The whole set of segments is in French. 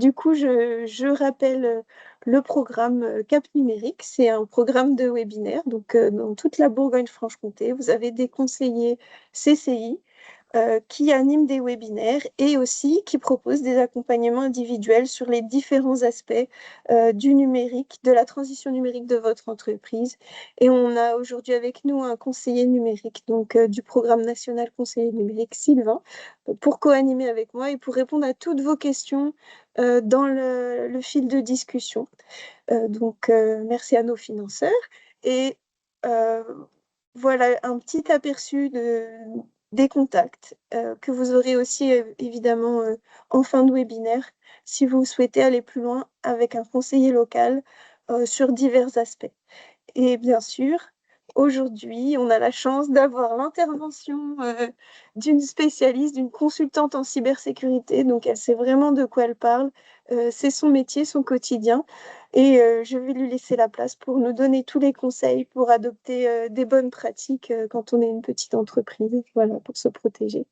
du coup, je rappelle le programme Cap Numérique. C'est un programme de webinaire. Donc, dans toute la Bourgogne-Franche-Comté, vous avez des conseillers CCI qui animent des webinaires et aussi qui proposent des accompagnements individuels sur les différents aspects du numérique, de la transition numérique de votre entreprise. Et on a aujourd'hui avec nous un conseiller numérique, donc du programme national conseiller numérique, Sylvain, pour co-animer avec moi et pour répondre à toutes vos questions dans le fil de discussion. Merci à nos financeurs. Et euh, voilà un petit aperçu des contacts que vous aurez aussi évidemment en fin de webinaire si vous souhaitez aller plus loin avec un conseiller local sur divers aspects. Et bien sûr, aujourd'hui, on a la chance d'avoir l'intervention d'une spécialiste, d'une consultante en cybersécurité. Donc, elle sait vraiment de quoi elle parle. C'est son métier, son quotidien. Et je vais lui laisser la place pour nous donner tous les conseils pour adopter des bonnes pratiques quand on est une petite entreprise, voilà, pour se protéger.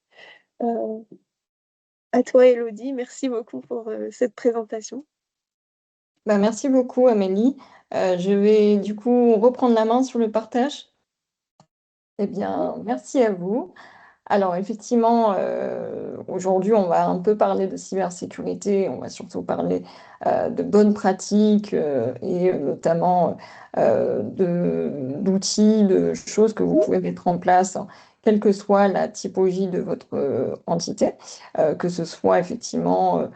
Euh, à toi, Elodie. Merci beaucoup pour cette présentation. Merci beaucoup, Amélie. Je vais du coup reprendre la main sur le partage. Eh bien, merci à vous. Alors, effectivement, aujourd'hui, on va un peu parler de cybersécurité. On va surtout parler de bonnes pratiques et notamment d'outils, de choses que vous pouvez mettre en place, hein, quelle que soit la typologie de votre entité, que ce soit effectivement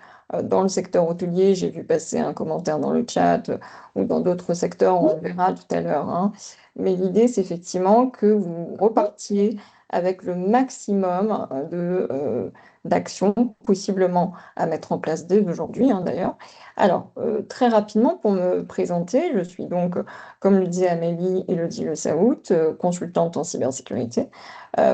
dans le secteur hôtelier. J'ai vu passer un commentaire dans le chat ou dans d'autres secteurs, on le verra tout à l'heure, hein. Mais l'idée, c'est effectivement que vous repartiez avec le maximum d'actions possiblement à mettre en place dès aujourd'hui, hein, d'ailleurs. Alors, très rapidement, pour me présenter, je suis donc, comme le disait Amélie, Élodie Le Saout, consultante en cybersécurité,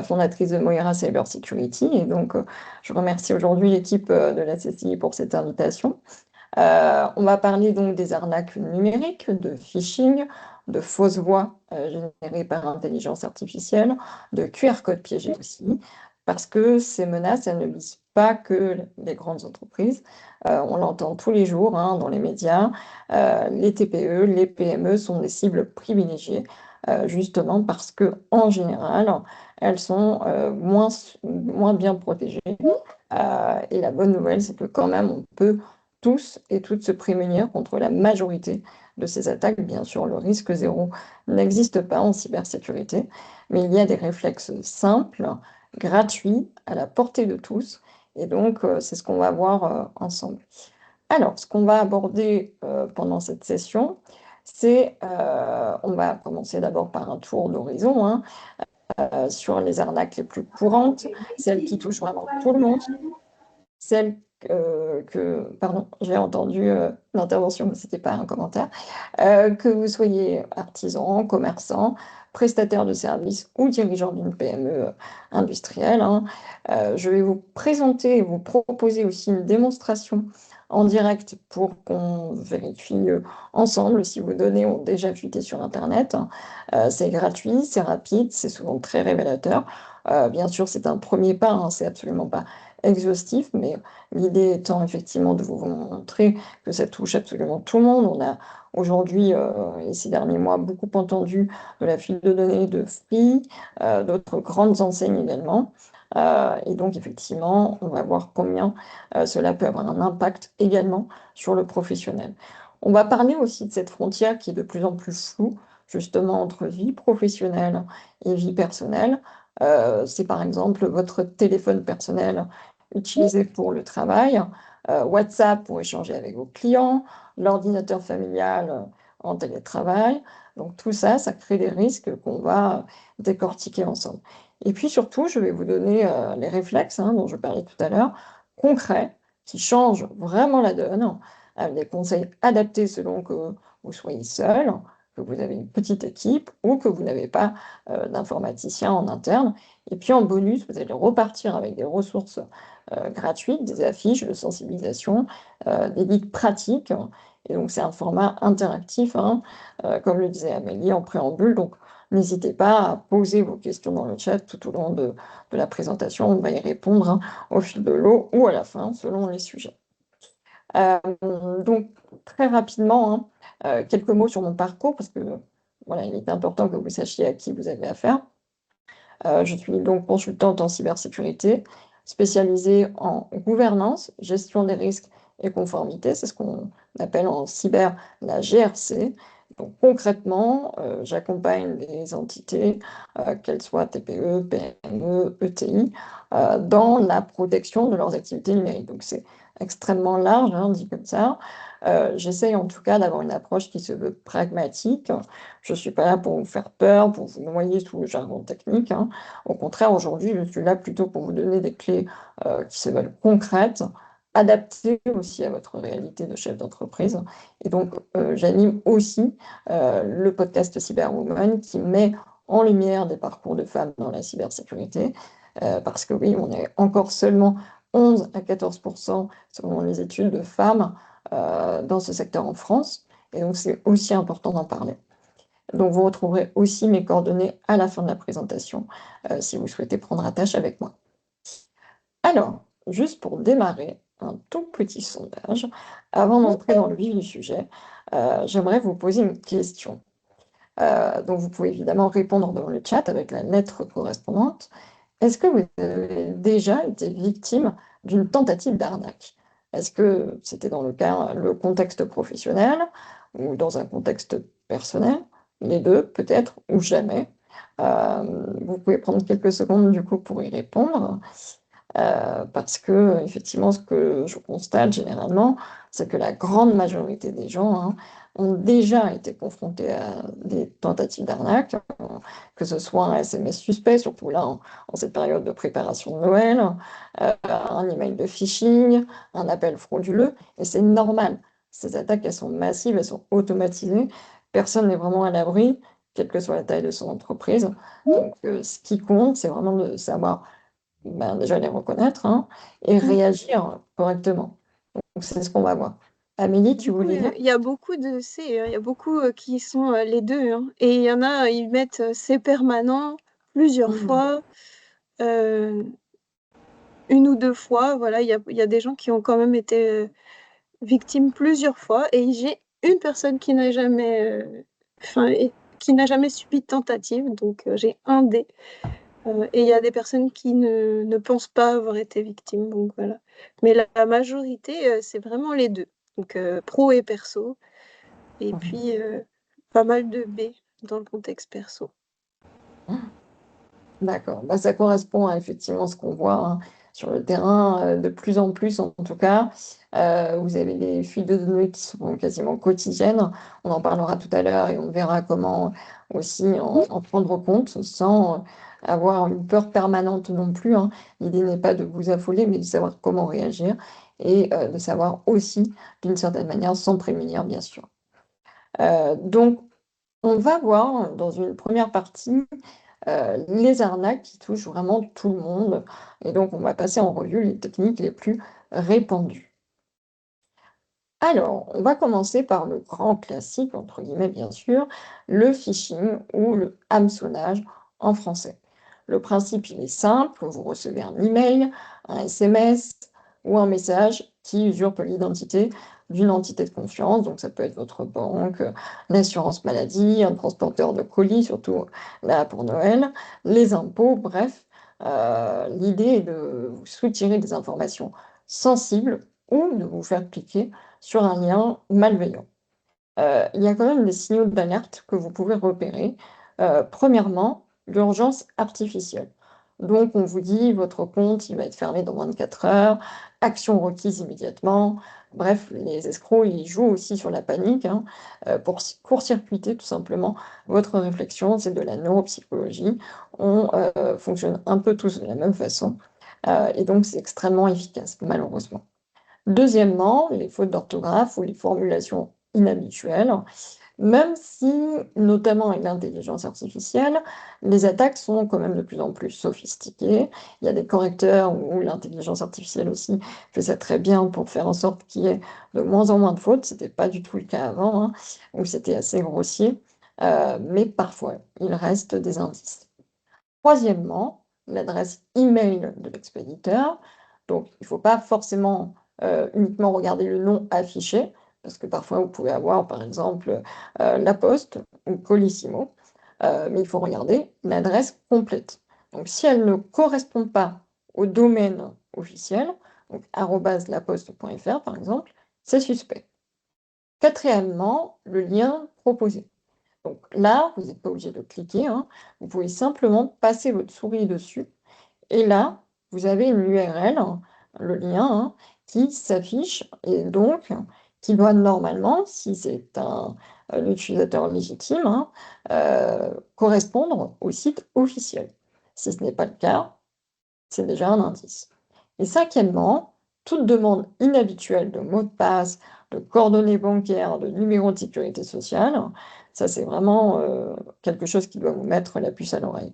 fondatrice de Moira Cybersecurity. Et donc, je remercie aujourd'hui l'équipe de la CCI pour cette invitation. On va parler donc des arnaques numériques, de phishing, de fausses voix générées par intelligence artificielle, de QR codes piégés aussi, parce que ces menaces, elles ne visent pas que les grandes entreprises. On l'entend tous les jours, hein, dans les médias. Les TPE, les PME sont des cibles privilégiées, justement parce que en général, elles sont moins bien protégées. Et la bonne nouvelle, c'est que quand même, on peut tous et toutes se prémunir contre la majorité de ces attaques. Bien sûr, le risque zéro n'existe pas en cybersécurité, mais il y a des réflexes simples, gratuits, à la portée de tous. Et donc, c'est ce qu'on va voir ensemble. Alors, ce qu'on va aborder pendant cette session, on va commencer d'abord par un tour d'horizon, hein, sur les arnaques les plus courantes, celles qui touchent vraiment tout le monde, celle pardon, j'ai entendu l'intervention, mais ce n'était pas un commentaire, que vous soyez artisan, commerçant, prestataire de services ou dirigeant d'une PME industrielle, hein. Je vais vous présenter et vous proposer aussi une démonstration en direct pour qu'on vérifie ensemble si vos données ont déjà fuité sur Internet, hein. C'est gratuit, c'est rapide, c'est souvent très révélateur. Bien sûr, c'est un premier pas, hein, c'est absolument pas exhaustif, mais l'idée étant effectivement de vous montrer que ça touche absolument tout le monde. On a aujourd'hui, et ces derniers mois, beaucoup entendu de la fuite de données de Free, d'autres grandes enseignes également. Et donc, effectivement, on va voir combien cela peut avoir un impact également sur le professionnel. On va parler aussi de cette frontière qui est de plus en plus floue, justement, entre vie professionnelle et vie personnelle. C'est par exemple votre téléphone personnel utilisé pour le travail, WhatsApp pour échanger avec vos clients, l'ordinateur familial en télétravail. Donc tout ça, ça crée des risques qu'on va décortiquer ensemble. Et puis surtout, je vais vous donner les réflexes, hein, dont je parlais tout à l'heure, concrets, qui changent vraiment la donne, avec des conseils adaptés selon que vous soyez seul, que vous avez une petite équipe ou que vous n'avez pas d'informaticien en interne. Et puis en bonus, vous allez repartir avec des ressources gratuites, des affiches de sensibilisation, des guides pratiques. Et donc, c'est un format interactif, hein, comme le disait Amélie en préambule. Donc, n'hésitez pas à poser vos questions dans le chat tout au long de la présentation. On va y répondre, hein, au fil de l'eau ou à la fin, selon les sujets. Donc, très rapidement, hein, quelques mots sur mon parcours, parce que voilà, il est important que vous sachiez à qui vous avez affaire. Je suis donc consultante en cybersécurité, spécialisée en gouvernance, gestion des risques et conformité. C'est ce qu'on appelle en cyber la GRC. Donc concrètement, j'accompagne des entités, qu'elles soient TPE, PME, ETI, dans la protection de leurs activités numériques. Donc c'est extrêmement large, hein, dit comme ça. J'essaye en tout cas d'avoir une approche qui se veut pragmatique. Je ne suis pas là pour vous faire peur, pour vous noyer sous le jargon technique, hein. Au contraire, aujourd'hui, je suis là plutôt pour vous donner des clés qui se veulent concrètes, adaptées aussi à votre réalité de chef d'entreprise. Et donc, j'anime aussi le podcast Cyberwoman qui met en lumière des parcours de femmes dans la cybersécurité. Parce que oui, on est encore seulement 11 à 14% selon les études de femmes dans ce secteur en France. Et donc, c'est aussi important d'en parler. Donc, vous retrouverez aussi mes coordonnées à la fin de la présentation si vous souhaitez prendre attache avec moi. Alors, juste pour démarrer, un tout petit sondage. Avant d'entrer dans le vif du sujet, j'aimerais vous poser une question. Donc, vous pouvez évidemment répondre dans le chat avec la lettre correspondante. Est-ce que vous avez déjà été victime d'une tentative d'arnaque? Est-ce que c'était dans le contexte professionnel ou dans un contexte personnel? Les deux, peut-être, ou jamais. Vous pouvez prendre quelques secondes du coup pour y répondre. Parce que effectivement, ce que je constate généralement, c'est que la grande majorité des gens, hein, ont déjà été confrontés à des tentatives d'arnaque, que ce soit un SMS suspect, surtout là en cette période de préparation de Noël, un email de phishing, un appel frauduleux, et c'est normal. Ces attaques, elles sont massives, elles sont automatisées, personne n'est vraiment à l'abri, quelle que soit la taille de son entreprise. Donc, ce qui compte, c'est vraiment de savoir déjà les reconnaître, hein, et réagir correctement. Donc, c'est ce qu'on va voir. Amélie, tu voulais dire? Il y a beaucoup de C, hein, il y a beaucoup qui sont les deux, hein. Et il y en a, ils mettent c'est permanent plusieurs fois, euh, une ou deux fois. Voilà, il y a des gens qui ont quand même été victimes plusieurs fois. Et j'ai une personne qui n'a jamais, qui n'a jamais subi de tentative, donc j'ai un D. Et il y a des personnes qui ne pensent pas avoir été victimes, donc voilà. Mais la majorité, c'est vraiment les deux, donc pro et perso. Et puis, pas mal de B dans le contexte perso. D'accord. Bah, ça correspond à effectivement ce qu'on voit, hein, sur le terrain, de plus en plus en tout cas. Vous avez des fuites de données qui sont quasiment quotidiennes. On en parlera tout à l'heure et on verra comment aussi en prendre compte sans avoir une peur permanente non plus, hein. L'idée n'est pas de vous affoler, mais de savoir comment réagir et de savoir aussi, d'une certaine manière, s'en prémunir, bien sûr. Donc, on va voir dans une première partie les arnaques qui touchent vraiment tout le monde. Et donc, on va passer en revue les techniques les plus répandues. Alors, on va commencer par le grand classique, entre guillemets bien sûr, le phishing ou le hameçonnage en français. Le principe, il est simple, vous recevez un email, un SMS ou un message qui usurpe l'identité d'une entité de confiance, donc ça peut être votre banque, l'assurance maladie, un transporteur de colis, surtout là pour Noël, les impôts, bref. L'idée est de vous soutirer des informations sensibles ou de vous faire cliquer sur un lien malveillant. Il y a quand même des signaux d'alerte que vous pouvez repérer. Premièrement, l'urgence artificielle. Donc, on vous dit, votre compte, il va être fermé dans 24 heures, action requise immédiatement. Bref, les escrocs, ils jouent aussi sur la panique, hein, pour court-circuiter tout simplement votre réflexion. C'est de la neuropsychologie. On fonctionne un peu tous de la même façon. Et donc, c'est extrêmement efficace, malheureusement. Deuxièmement, les fautes d'orthographe ou les formulations inhabituelles, même si, notamment avec l'intelligence artificielle, les attaques sont quand même de plus en plus sophistiquées. Il y a des correcteurs où l'intelligence artificielle aussi fait ça très bien pour faire en sorte qu'il y ait de moins en moins de fautes. Ce n'était pas du tout le cas avant, hein, où c'était assez grossier. Mais parfois, il reste des indices. Troisièmement, l'adresse email de l'expéditeur. Donc, il ne faut pas forcément uniquement regarder le nom affiché, parce que parfois vous pouvez avoir par exemple La Poste ou Colissimo, mais il faut regarder l'adresse complète. Donc si elle ne correspond pas au domaine officiel, donc @laposte.fr par exemple, c'est suspect. Quatrièmement, le lien proposé. Donc là, vous n'êtes pas obligé de cliquer, hein. Vous pouvez simplement passer votre souris dessus et là, vous avez une URL, hein, le lien, hein, qui s'affiche et donc qui doit normalement, si c'est un utilisateur légitime, hein, correspondre au site officiel. Si ce n'est pas le cas, c'est déjà un indice. Et cinquièmement, toute demande inhabituelle de mot de passe, de coordonnées bancaires, de numéro de sécurité sociale, ça c'est vraiment quelque chose qui doit vous mettre la puce à l'oreille.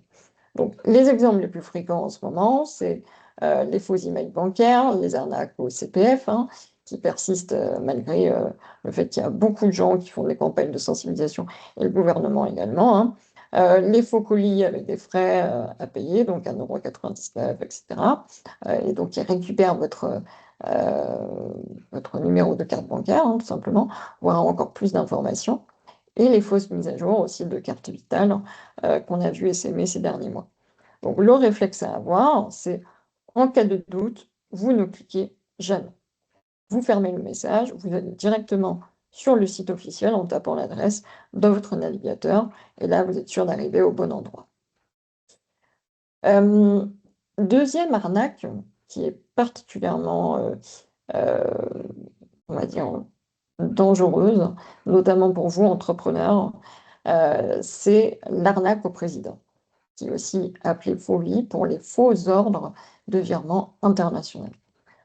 Donc, les exemples les plus fréquents en ce moment, c'est les faux emails bancaires, les arnaques au CPF, hein, qui persistent malgré le fait qu'il y a beaucoup de gens qui font des campagnes de sensibilisation et le gouvernement également, hein. Les faux colis avec des frais à payer, donc 1,99 €, etc. Et donc, ils récupèrent votre numéro de carte bancaire, hein, tout simplement, voire encore plus d'informations. Et les fausses mises à jour aussi de carte vitale qu'on a vu essaimer ces derniers mois. Donc le réflexe à avoir, c'est en cas de doute, vous ne cliquez jamais. Vous fermez le message, vous allez directement sur le site officiel en tapant l'adresse dans votre navigateur, et là vous êtes sûr d'arriver au bon endroit. Deuxième arnaque qui est particulièrement, on va dire, dangereuse, notamment pour vous, entrepreneurs, c'est l'arnaque au président, qui est aussi appelé FOVI pour les faux ordres de virement international.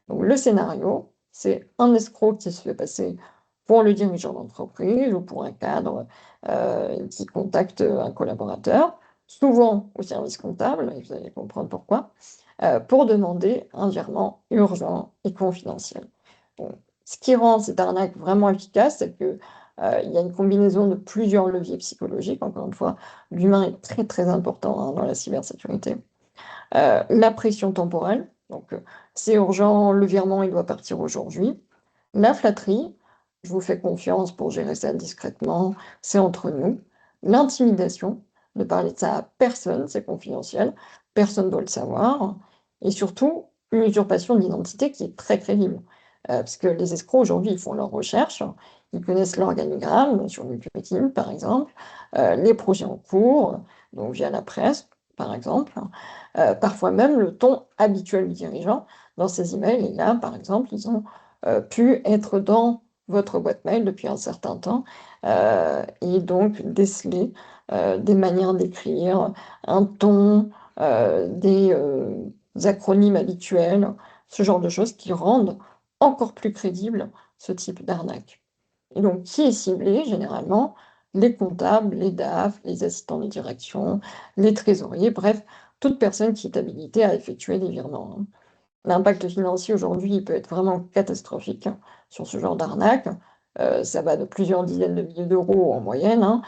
Donc, le scénario, c'est un escroc qui se fait passer pour le dirigeant d'entreprise ou pour un cadre qui contacte un collaborateur, souvent au service comptable, et vous allez comprendre pourquoi, pour demander un virement urgent et confidentiel. Bon, ce qui rend cette arnaque vraiment efficace, c'est que il y a une combinaison de plusieurs leviers psychologiques. Encore une fois, l'humain est très très important, hein, dans la cybersécurité. La pression temporelle, donc c'est urgent, le virement il doit partir aujourd'hui. La flatterie, je vous fais confiance pour gérer ça discrètement, c'est entre nous. L'intimidation, ne parler de ça à personne, c'est confidentiel, personne ne doit le savoir. Et surtout, une usurpation d'identité qui est très crédible. Parce que les escrocs aujourd'hui, ils font leurs recherches, ils connaissent l'organigramme sur LinkedIn par exemple, les projets en cours, donc via la presse par exemple, parfois même le ton habituel du dirigeant dans ces emails. Et là, par exemple, ils ont pu être dans votre boîte mail depuis un certain temps et donc déceler des manières d'écrire, un ton, des acronymes habituels, ce genre de choses qui rendent encore plus crédible ce type d'arnaque. Et donc, qui est ciblé généralement? Les comptables, les DAF, les assistants de direction, les trésoriers, bref, toute personne qui est habilitée à effectuer des virements, hein. L'impact financier aujourd'hui peut être vraiment catastrophique, hein, sur ce genre d'arnaque. Ça va de plusieurs dizaines de milliers d'euros en moyenne, hein,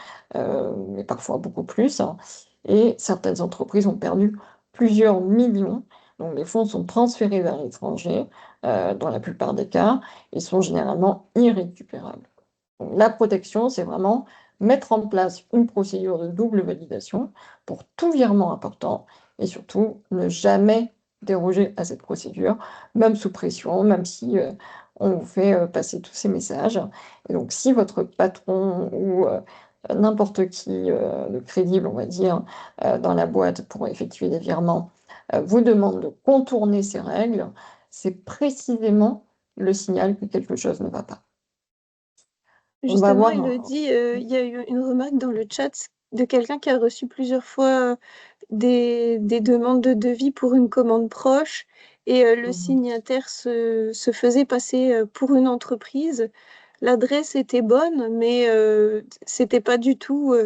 mais parfois beaucoup plus, hein. Et certaines entreprises ont perdu plusieurs millions. Donc les fonds sont transférés vers l'étranger, dans la plupart des cas, et sont généralement irrécupérables. Donc, la protection, c'est vraiment mettre en place une procédure de double validation pour tout virement important et surtout ne jamais déroger à cette procédure, même sous pression, même si on vous fait passer tous ces messages. Et donc, si votre patron ou n'importe qui de crédible, on va dire, dans la boîte pour effectuer des virements, vous demande de contourner ces règles, c'est précisément le signal que quelque chose ne va pas. On va Justement, voir Elodie, il y a eu une remarque dans le chat de quelqu'un qui a reçu plusieurs fois des demandes de devis pour une commande proche et le signataire se faisait passer pour une entreprise. L'adresse était bonne, mais c'était pas du tout,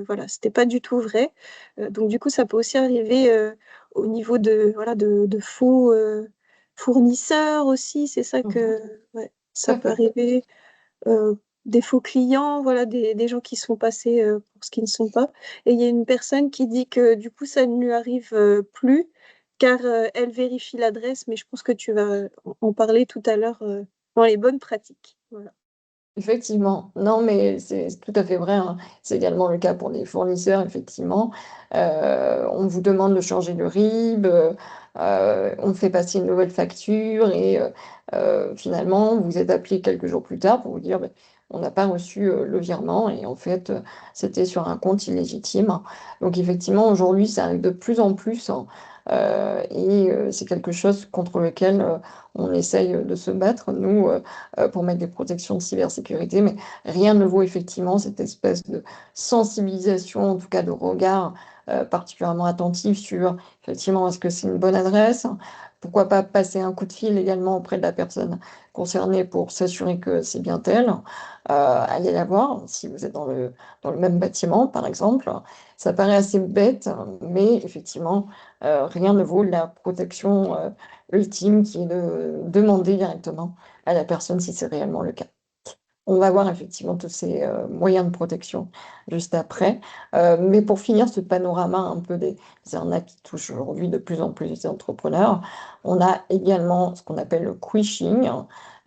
voilà, c'était pas du tout vrai. Donc du coup, ça peut aussi arriver au niveau de, voilà, de faux fournisseurs aussi. C'est ça que, ouais, tout ça à peut fait. arriver. euh, des faux clients, voilà, des gens qui sont passés pour ce qu'ils ne sont pas. Et il y a une personne qui dit que du coup, ça ne lui arrive plus, car elle vérifie l'adresse, mais je pense que tu vas en parler tout à l'heure dans les bonnes pratiques. Voilà. Effectivement, non, mais c'est tout à fait vrai, hein. C'est également le cas pour les fournisseurs, effectivement. On vous demande de changer le RIB, on fait passer une nouvelle facture et finalement, vous êtes appelé quelques jours plus tard pour vous dire ben, on n'a pas reçu le virement et en fait, c'était sur un compte illégitime. Donc, effectivement, aujourd'hui, ça arrive de plus en plus, hein. C'est quelque chose contre lequel on essaye de se battre, nous. Pour mettre des protections de cybersécurité, mais rien ne vaut effectivement cette espèce de sensibilisation, en tout cas de regard particulièrement attentif sur effectivement est-ce que c'est une bonne adresse, pourquoi pas passer un coup de fil également auprès de la personne concernée pour s'assurer que c'est bien elle, allez la voir si vous êtes dans le même bâtiment par exemple. Ça paraît assez bête, mais effectivement, rien ne vaut la protection ultime qui est de demander directement à la personne si c'est réellement le cas. On va voir effectivement tous ces moyens de protection juste après. Mais pour finir ce panorama un peu des arnaques qui touchent aujourd'hui de plus en plus les entrepreneurs, on a également ce qu'on appelle le phishing.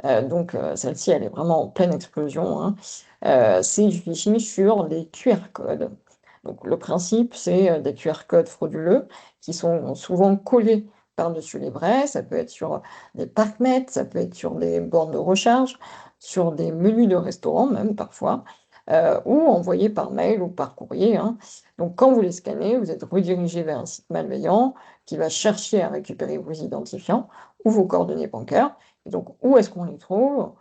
Celle-ci, elle est vraiment en pleine explosion, hein. C'est du phishing sur les QR codes. Donc le principe, c'est des QR codes frauduleux qui sont souvent collés par-dessus les vrais. Ça peut être sur des parcs-mètres, ça peut être sur des bornes de recharge, sur des menus de restaurants même parfois, ou envoyés par mail ou par courrier, hein. Donc quand vous les scannez, vous êtes redirigé vers un site malveillant qui va chercher à récupérer vos identifiants ou vos coordonnées bancaires. Et donc où est-ce qu'on les trouve?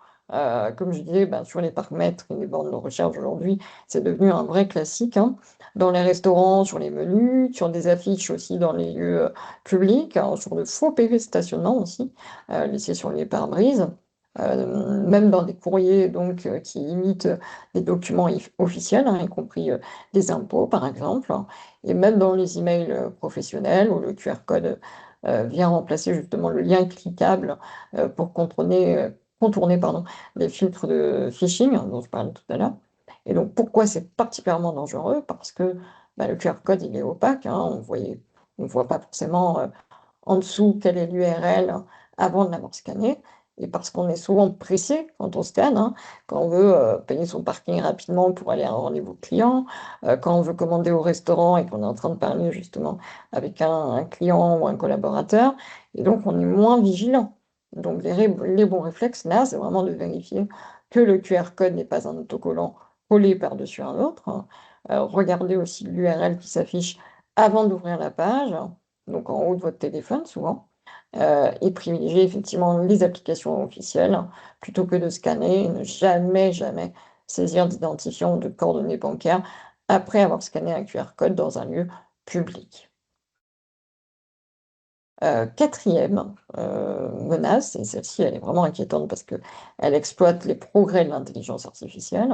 Comme je disais, ben, sur les parcs-mètres et les bornes de recharge aujourd'hui, c'est devenu un vrai classique, hein. Dans les restaurants, sur les menus, sur des affiches aussi dans les lieux publics, hein, sur de faux PV stationnement aussi, laissés sur les pare-brises. Même dans des courriers donc, qui imitent des documents officiels, hein, y compris des impôts par exemple, hein, et même dans les emails professionnels où le QR code vient remplacer justement le lien cliquable pour contourner pardon, les filtres de phishing dont je parlais tout à l'heure. Et donc pourquoi c'est particulièrement dangereux? Parce que bah, le QR code il est opaque, hein, on ne voit pas forcément en dessous quelle est l'URL avant de l'avoir scanné. Et parce qu'on est souvent pressé quand on scanne, hein, quand on veut payer son parking rapidement pour aller à un rendez-vous client, quand on veut commander au restaurant et qu'on est en train de parler justement avec un client ou un collaborateur, et donc on est moins vigilant. Donc les bons réflexes, là, c'est vraiment de vérifier que le QR code n'est pas un autocollant collé par-dessus un autre, hein. Regardez aussi l'URL qui s'affiche avant d'ouvrir la page, donc en haut de votre téléphone souvent, et privilégier effectivement les applications officielles plutôt que de scanner et ne jamais, jamais saisir d'identifiant ou de coordonnées bancaires après avoir scanné un QR code dans un lieu public. Quatrième menace, et celle-ci elle est vraiment inquiétante parce qu'elle exploite les progrès de l'intelligence artificielle,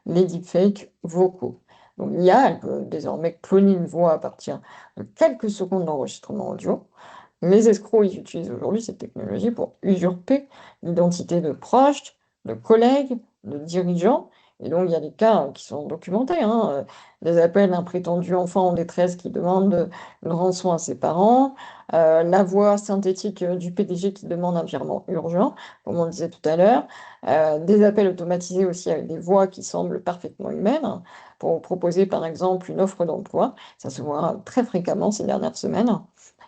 les deepfakes vocaux. Donc l'IA, elle peut désormais cloner une voix à partir de quelques secondes d'enregistrement audio. Les escrocs, ils utilisent aujourd'hui cette technologie pour usurper l'identité de proches, de collègues, de dirigeants. Et donc, il y a des cas qui sont documentés, hein, des appels d'un prétendu enfant en détresse qui demande une rançon à ses parents, la voix synthétique du PDG qui demande un virement urgent, comme on le disait tout à l'heure, des appels automatisés aussi avec des voix qui semblent parfaitement humaines, hein, pour proposer par exemple une offre d'emploi. Ça se voit très fréquemment ces dernières semaines.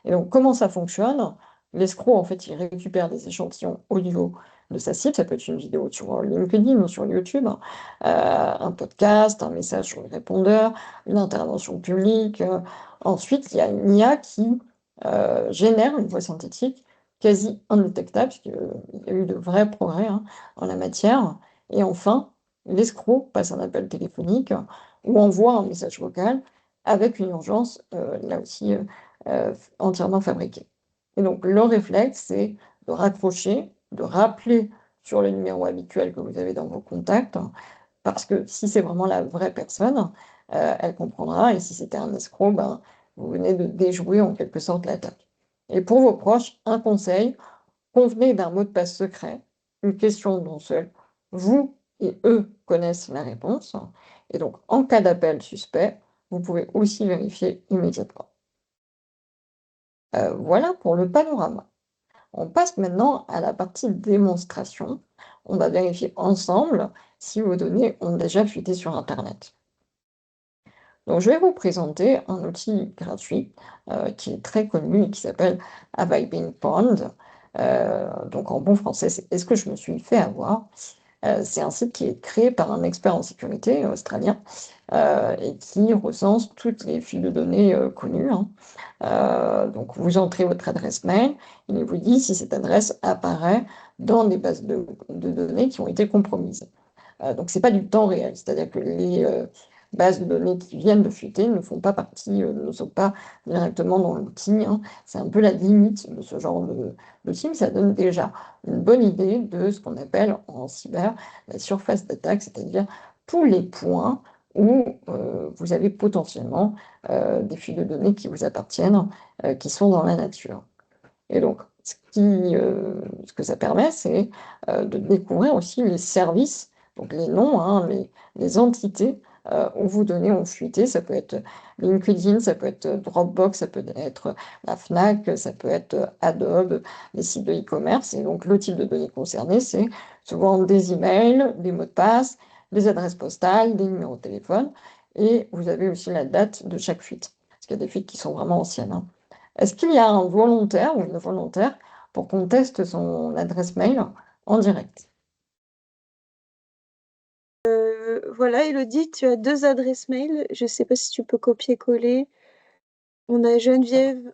Et donc, comment ça fonctionne? L'escroc, en fait, il récupère des échantillons audio de sa cible. Ça peut être une vidéo sur LinkedIn ou sur YouTube, hein, un podcast, un message sur le répondeur, une intervention publique. Ensuite, il y a une IA qui génère une voix synthétique quasi indétectable, puisqu'il y a eu de vrais progrès, hein, en la matière. Et enfin, l'escroc passe un appel téléphonique ou envoie un message vocal avec une urgence, là aussi, entièrement fabriquée. Et donc, le réflexe, c'est de raccrocher, de rappeler sur le numéro habituel que vous avez dans vos contacts, parce que si c'est vraiment la vraie personne, elle comprendra, et si c'était un escroc, ben, vous venez de déjouer en quelque sorte l'attaque. Et pour vos proches, un conseil, convenez d'un mot de passe secret, une question dont seuls vous et eux connaissent la réponse. Et donc, en cas d'appel suspect, vous pouvez aussi vérifier immédiatement. Voilà pour le panorama. On passe maintenant à la partie démonstration. On va vérifier ensemble si vos données ont déjà fuité sur Internet. Donc, je vais vous présenter un outil gratuit qui est très connu et qui s'appelle Have I Been Pwned? Donc, en bon français, c'est Est-ce que je me suis fait avoir? C'est un site qui est créé par un expert en sécurité australien et qui recense toutes les fuites de données connues, hein. Donc, vous entrez votre adresse mail, il vous dit si cette adresse apparaît dans des bases de données qui ont été compromises. Donc, ce n'est pas du temps réel, c'est-à-dire que les bases de données qui viennent de fuiter ne font pas partie, ne sont pas directement dans l'outil, hein. C'est un peu la limite de ce genre d'outil, mais ça donne déjà une bonne idée de ce qu'on appelle en cyber la surface d'attaque, c'est-à-dire tous les points où vous avez potentiellement des fuites de données qui vous appartiennent, qui sont dans la nature. Et donc, ce que ça permet, c'est de découvrir aussi les services, donc les noms, hein, les entités où vos données ont fuité. Ça peut être LinkedIn, ça peut être Dropbox, ça peut être la Fnac, ça peut être Adobe, les sites de e-commerce. Et donc, le type de données concernées, c'est souvent des emails, des mots de passe, des adresses postales, des numéros de téléphone. Et vous avez aussi la date de chaque fuite, parce qu'il y a des fuites qui sont vraiment anciennes, hein. Est-ce qu'il y a un volontaire ou une volontaire pour qu'on teste son adresse mail en direct? Voilà, Elodie, tu as deux adresses mail. Je ne sais pas si tu peux copier-coller. On a Geneviève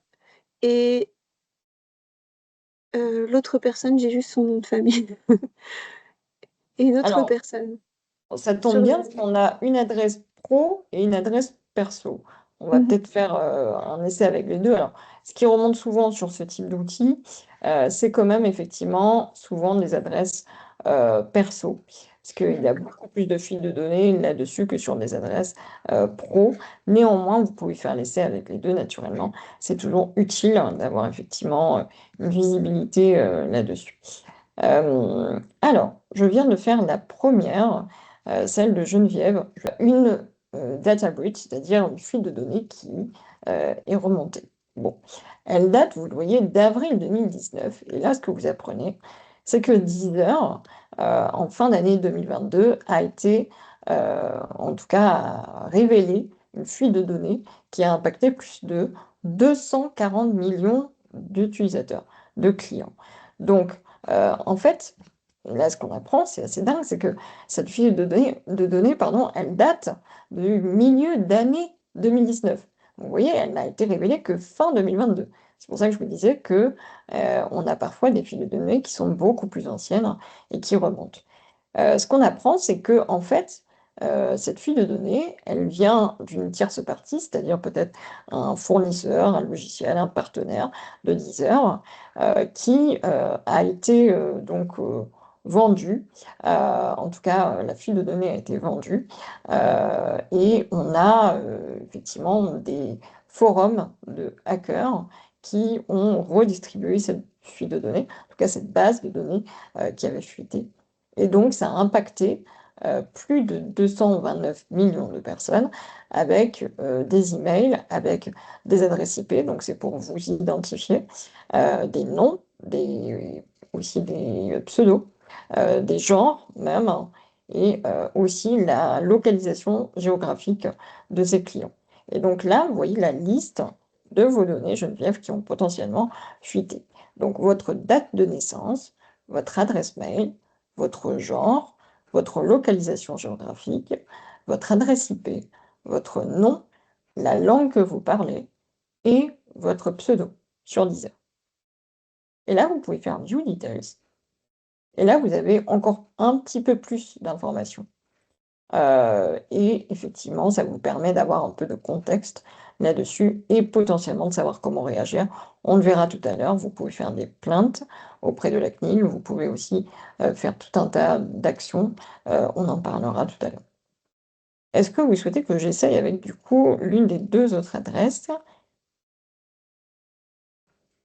et l'autre personne, j'ai juste son nom de famille. Et une autre Alors, personne ça tombe sur bien le... parce qu'on a une adresse pro et une adresse perso. On va Mhm. peut-être faire un essai avec les deux. Alors, ce qui remonte souvent sur ce type d'outil, c'est quand même effectivement souvent des adresses perso. Parce qu'il y a beaucoup plus de fuites de données là-dessus que sur des adresses pro. Néanmoins, vous pouvez faire l'essai avec les deux naturellement. C'est toujours utile, hein, d'avoir effectivement une visibilité là-dessus. Alors, je viens de faire la première, celle de Geneviève, une data breach, c'est-à-dire une fuite de données qui est remontée. Bon, elle date, vous le voyez, d'avril 2019. Et là, ce que vous apprenez, c'est que Deezer, en fin d'année 2022, a été, en tout cas, a révélé une fuite de données qui a impacté plus de 240 millions d'utilisateurs, de clients. Donc, en fait, là, ce qu'on apprend, c'est assez dingue, c'est que cette fuite de données, pardon, elle date du milieu d'année 2019. Vous voyez, elle n'a été révélée que fin 2022. C'est pour ça que je vous disais que on a parfois des fuites de données qui sont beaucoup plus anciennes et qui remontent. Ce qu'on apprend, c'est que en fait, cette fuite de données, elle vient d'une tierce partie, c'est-à-dire peut-être un fournisseur, un logiciel, un partenaire de Deezer, qui a été donc vendu. En tout cas, la fuite de données a été vendue. Et on a effectivement des forums de hackers qui ont redistribué cette fuite de données, en tout cas cette base de données qui avait fuité. Et donc, ça a impacté plus de 229 millions de personnes avec des emails, avec des adresses IP, donc c'est pour vous identifier, des noms, aussi des pseudos, des genres même, hein, et aussi la localisation géographique de ces clients. Et donc là, vous voyez la liste de vos données, Geneviève, qui ont potentiellement fuité. Donc votre date de naissance, votre adresse mail, votre genre, votre localisation géographique, votre adresse IP, votre nom, la langue que vous parlez et votre pseudo sur Deezer. Et là, vous pouvez faire View Details. Et là, vous avez encore un petit peu plus d'informations. Et effectivement, ça vous permet d'avoir un peu de contexte là-dessus et potentiellement de savoir comment réagir. On le verra tout à l'heure. Vous pouvez faire des plaintes auprès de la CNIL. Vous pouvez aussi faire tout un tas d'actions. On en parlera tout à l'heure. Est-ce que vous souhaitez que j'essaye avec du coup l'une des deux autres adresses?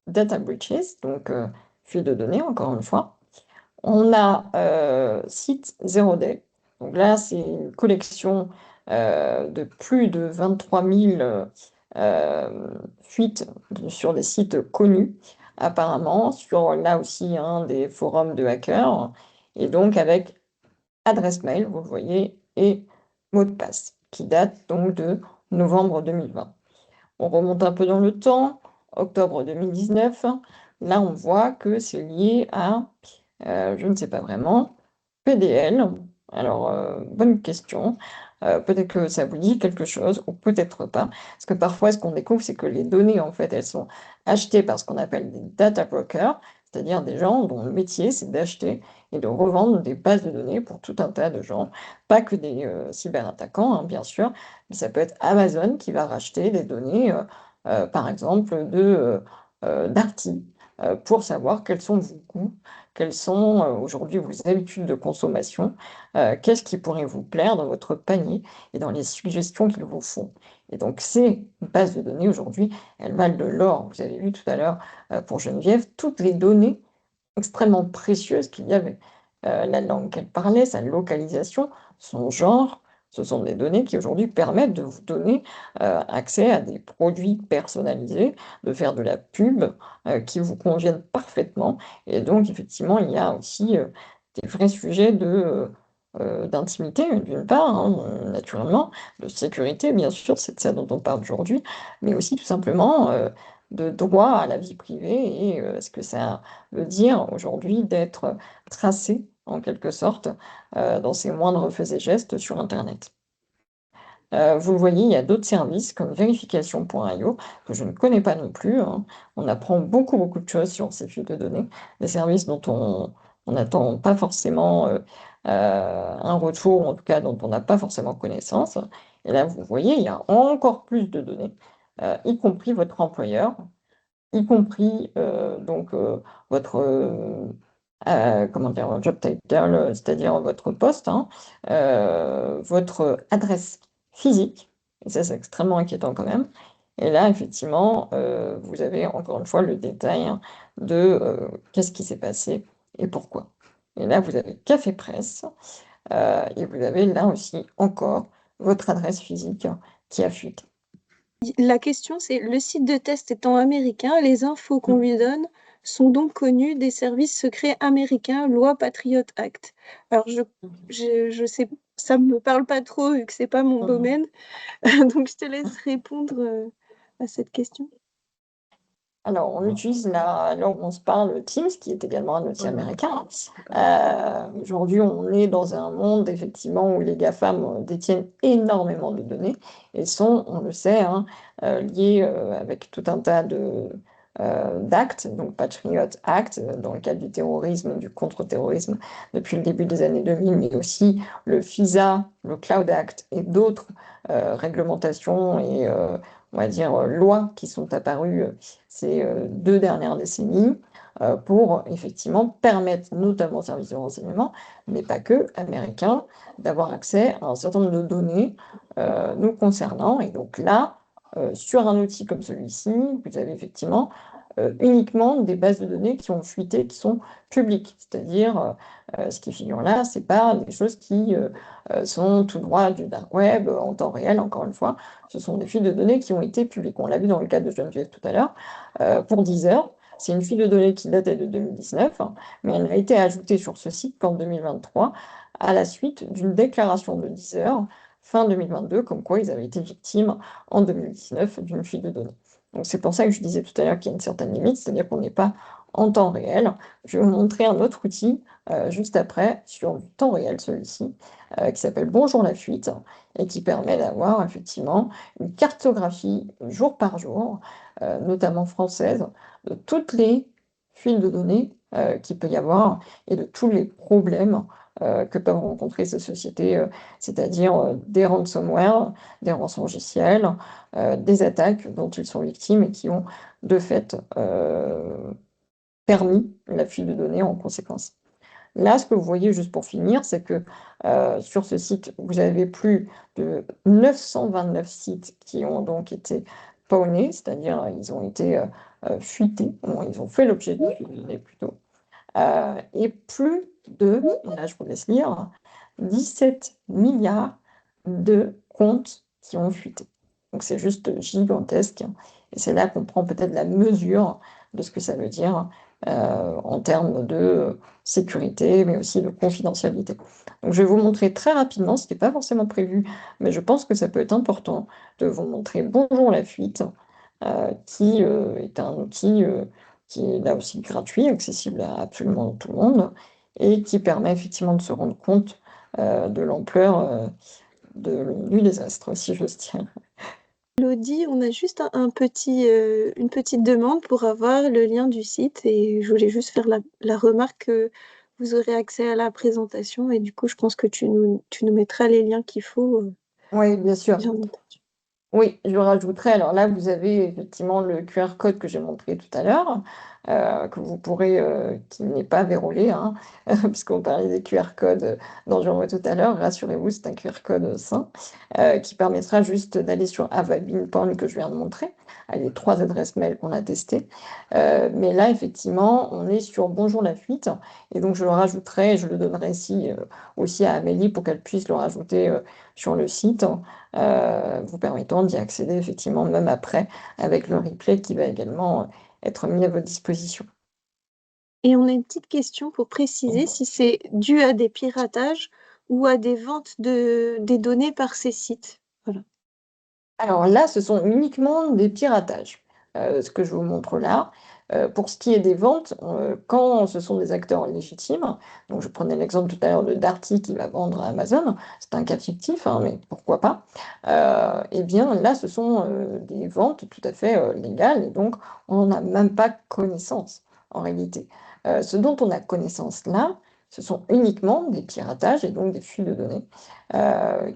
Data breaches, donc fuite de données, encore une fois. On a site 0day. Donc là, c'est une collection de plus de 23 000 fuite sur des sites connus, apparemment, sur là aussi des forums de hackers, et donc avec adresse mail, vous le voyez, et mot de passe, qui date donc de novembre 2020. On remonte un peu dans le temps, octobre 2019, là on voit que c'est lié à, je ne sais pas vraiment, PDL. Alors, bonne question. Peut-être que ça vous dit quelque chose, ou peut-être pas. Parce que parfois, ce qu'on découvre, c'est que les données, en fait, elles sont achetées par ce qu'on appelle des data brokers, c'est-à-dire des gens dont le métier, c'est d'acheter et de revendre des bases de données pour tout un tas de gens. Pas que des cyberattaquants, bien sûr, mais ça peut être Amazon qui va racheter des données, par exemple, d'Arty, pour savoir quels sont vos coûts, quelles sont aujourd'hui vos habitudes de consommation, qu'est-ce qui pourrait vous plaire dans votre panier et dans les suggestions qu'ils vous font. Et donc, ces bases de données aujourd'hui, elles valent de l'or. Vous avez vu tout à l'heure pour Geneviève, toutes les données extrêmement précieuse qu'il y avait. La langue qu'elle parlait, sa localisation, son genre, ce sont des données qui aujourd'hui permettent de vous donner accès à des produits personnalisés, de faire de la pub qui vous conviennent parfaitement. Et donc, effectivement, il y a aussi des vrais sujets d'intimité, d'une part, naturellement, de sécurité, bien sûr, c'est de ça dont on parle aujourd'hui, mais aussi tout simplement de droit à la vie privée et ce que ça veut dire aujourd'hui d'être tracé, en quelque sorte, dans ses moindres faits et gestes sur Internet. Vous le voyez, il y a d'autres services comme vérification.io que je ne connais pas non plus, hein. On apprend beaucoup, beaucoup de choses sur ces fuites de données, des services dont on n'attend pas forcément un retour, ou en tout cas dont on n'a pas forcément connaissance. Et là, vous voyez, il y a encore plus de données, y compris votre employeur, y compris donc votre comment dire, job title, c'est-à-dire votre poste, votre adresse physique, et ça c'est extrêmement inquiétant quand même. Et là, effectivement, vous avez encore une fois le détail de qu'est-ce qui s'est passé et pourquoi. Et là, vous avez Café Presse, et vous avez là aussi encore votre adresse physique qui a fuité. La question, c'est le site de test étant américain, les infos qu'on lui donne sont donc connues des services secrets américains, loi Patriot Act. Alors, je sais, ça me parle pas trop vu que c'est pas mon domaine, donc je te laisse répondre à cette question. Alors, on utilise là où on se parle Teams, qui est également un outil américain. Aujourd'hui, on est dans un monde effectivement où les GAFAM détiennent énormément de données et sont, on le sait, liés avec tout un tas d'actes, donc Patriot Act, dans le cadre du terrorisme, du contre-terrorisme depuis le début des années 2000, mais aussi le FISA, le Cloud Act et d'autres réglementations et on va dire lois qui sont apparues ces 2 dernières décennies pour effectivement permettre, notamment aux services de renseignement, mais pas que, américains, d'avoir accès à un certain nombre de données nous concernant. Et donc là, sur un outil comme celui-ci, vous avez effectivement uniquement des bases de données qui ont fuité, qui sont publiques. C'est-à-dire, ce qui figure là, ce n'est pas des choses qui sont tout droit du dark web en temps réel, encore une fois. Ce sont des fuites de données qui ont été publiques. On l'a vu dans le cas de Geneviève tout à l'heure. Pour Deezer, c'est une fuite de données qui datait de 2019, mais elle n'a été ajoutée sur ce site qu'en 2023, à la suite d'une déclaration de Deezer fin 2022, comme quoi ils avaient été victimes en 2019 d'une fuite de données. Donc c'est pour ça que je disais tout à l'heure qu'il y a une certaine limite, c'est-à-dire qu'on n'est pas en temps réel. Je vais vous montrer un autre outil juste après, sur du temps réel, celui-ci, qui s'appelle Bonjour la fuite, et qui permet d'avoir effectivement une cartographie jour par jour, notamment française, de toutes les fuites de données qu'il peut y avoir et de tous les problèmes que peuvent rencontrer ces sociétés, c'est-à-dire des ransomware, des rançongiciels, des attaques dont ils sont victimes et qui ont de fait permis la fuite de données en conséquence. Là, ce que vous voyez, juste pour finir, c'est que sur ce site, vous avez plus de 929 sites qui ont donc été pawnés, c'est-à-dire ils ont été fuités, bon, ils ont fait l'objet de fuites de données plutôt, et plus de, là je vous laisse lire, 17 milliards de comptes qui ont fuité. Donc c'est juste gigantesque. Et c'est là qu'on prend peut-être la mesure de ce que ça veut dire en termes de sécurité, mais aussi de confidentialité. Donc je vais vous montrer très rapidement, ce qui n'est pas forcément prévu, mais je pense que ça peut être important de vous montrer Bonjour la fuite, qui est un outil qui est là aussi gratuit, accessible à absolument tout le monde, et qui permet effectivement de se rendre compte de l'ampleur du désastre, si j'ose dire. Elodie, on a juste une petite demande pour avoir le lien du site et je voulais juste faire la remarque que vous aurez accès à la présentation et du coup, je pense que tu nous mettras les liens qu'il faut, Oui, bien sûr. bien entendu. Oui, je rajouterai. Alors là, vous avez effectivement le QR code que j'ai montré tout à l'heure, que vous pourrez, qui n'est pas vérolé, hein, puisqu'on parlait des QR codes dont j'en vois tout à l'heure. Rassurez-vous, c'est un QR code sain qui permettra juste d'aller sur avabin.org que je viens de montrer, avec les 3 adresses mail qu'on a testées. Mais là, effectivement, on est sur Bonjour la fuite, et donc je le rajouterai, je le donnerai ici aussi à Amélie pour qu'elle puisse le rajouter sur le site, vous permettant d'y accéder effectivement même après avec le replay qui va également être mis à votre disposition. Et on a une petite question pour préciser si c'est dû à des piratages ou à des ventes des données par ces sites. Voilà. Alors là, ce sont uniquement des piratages, ce que je vous montre là. Pour ce qui est des ventes, quand ce sont des acteurs légitimes, donc je prenais l'exemple tout à l'heure de Darty qui va vendre à Amazon, c'est un cas fictif, hein, mais pourquoi pas, eh bien là, ce sont des ventes tout à fait légales, et donc on n'en a même pas connaissance en réalité. Ce dont on a connaissance là, ce sont uniquement des piratages et donc des fuites de données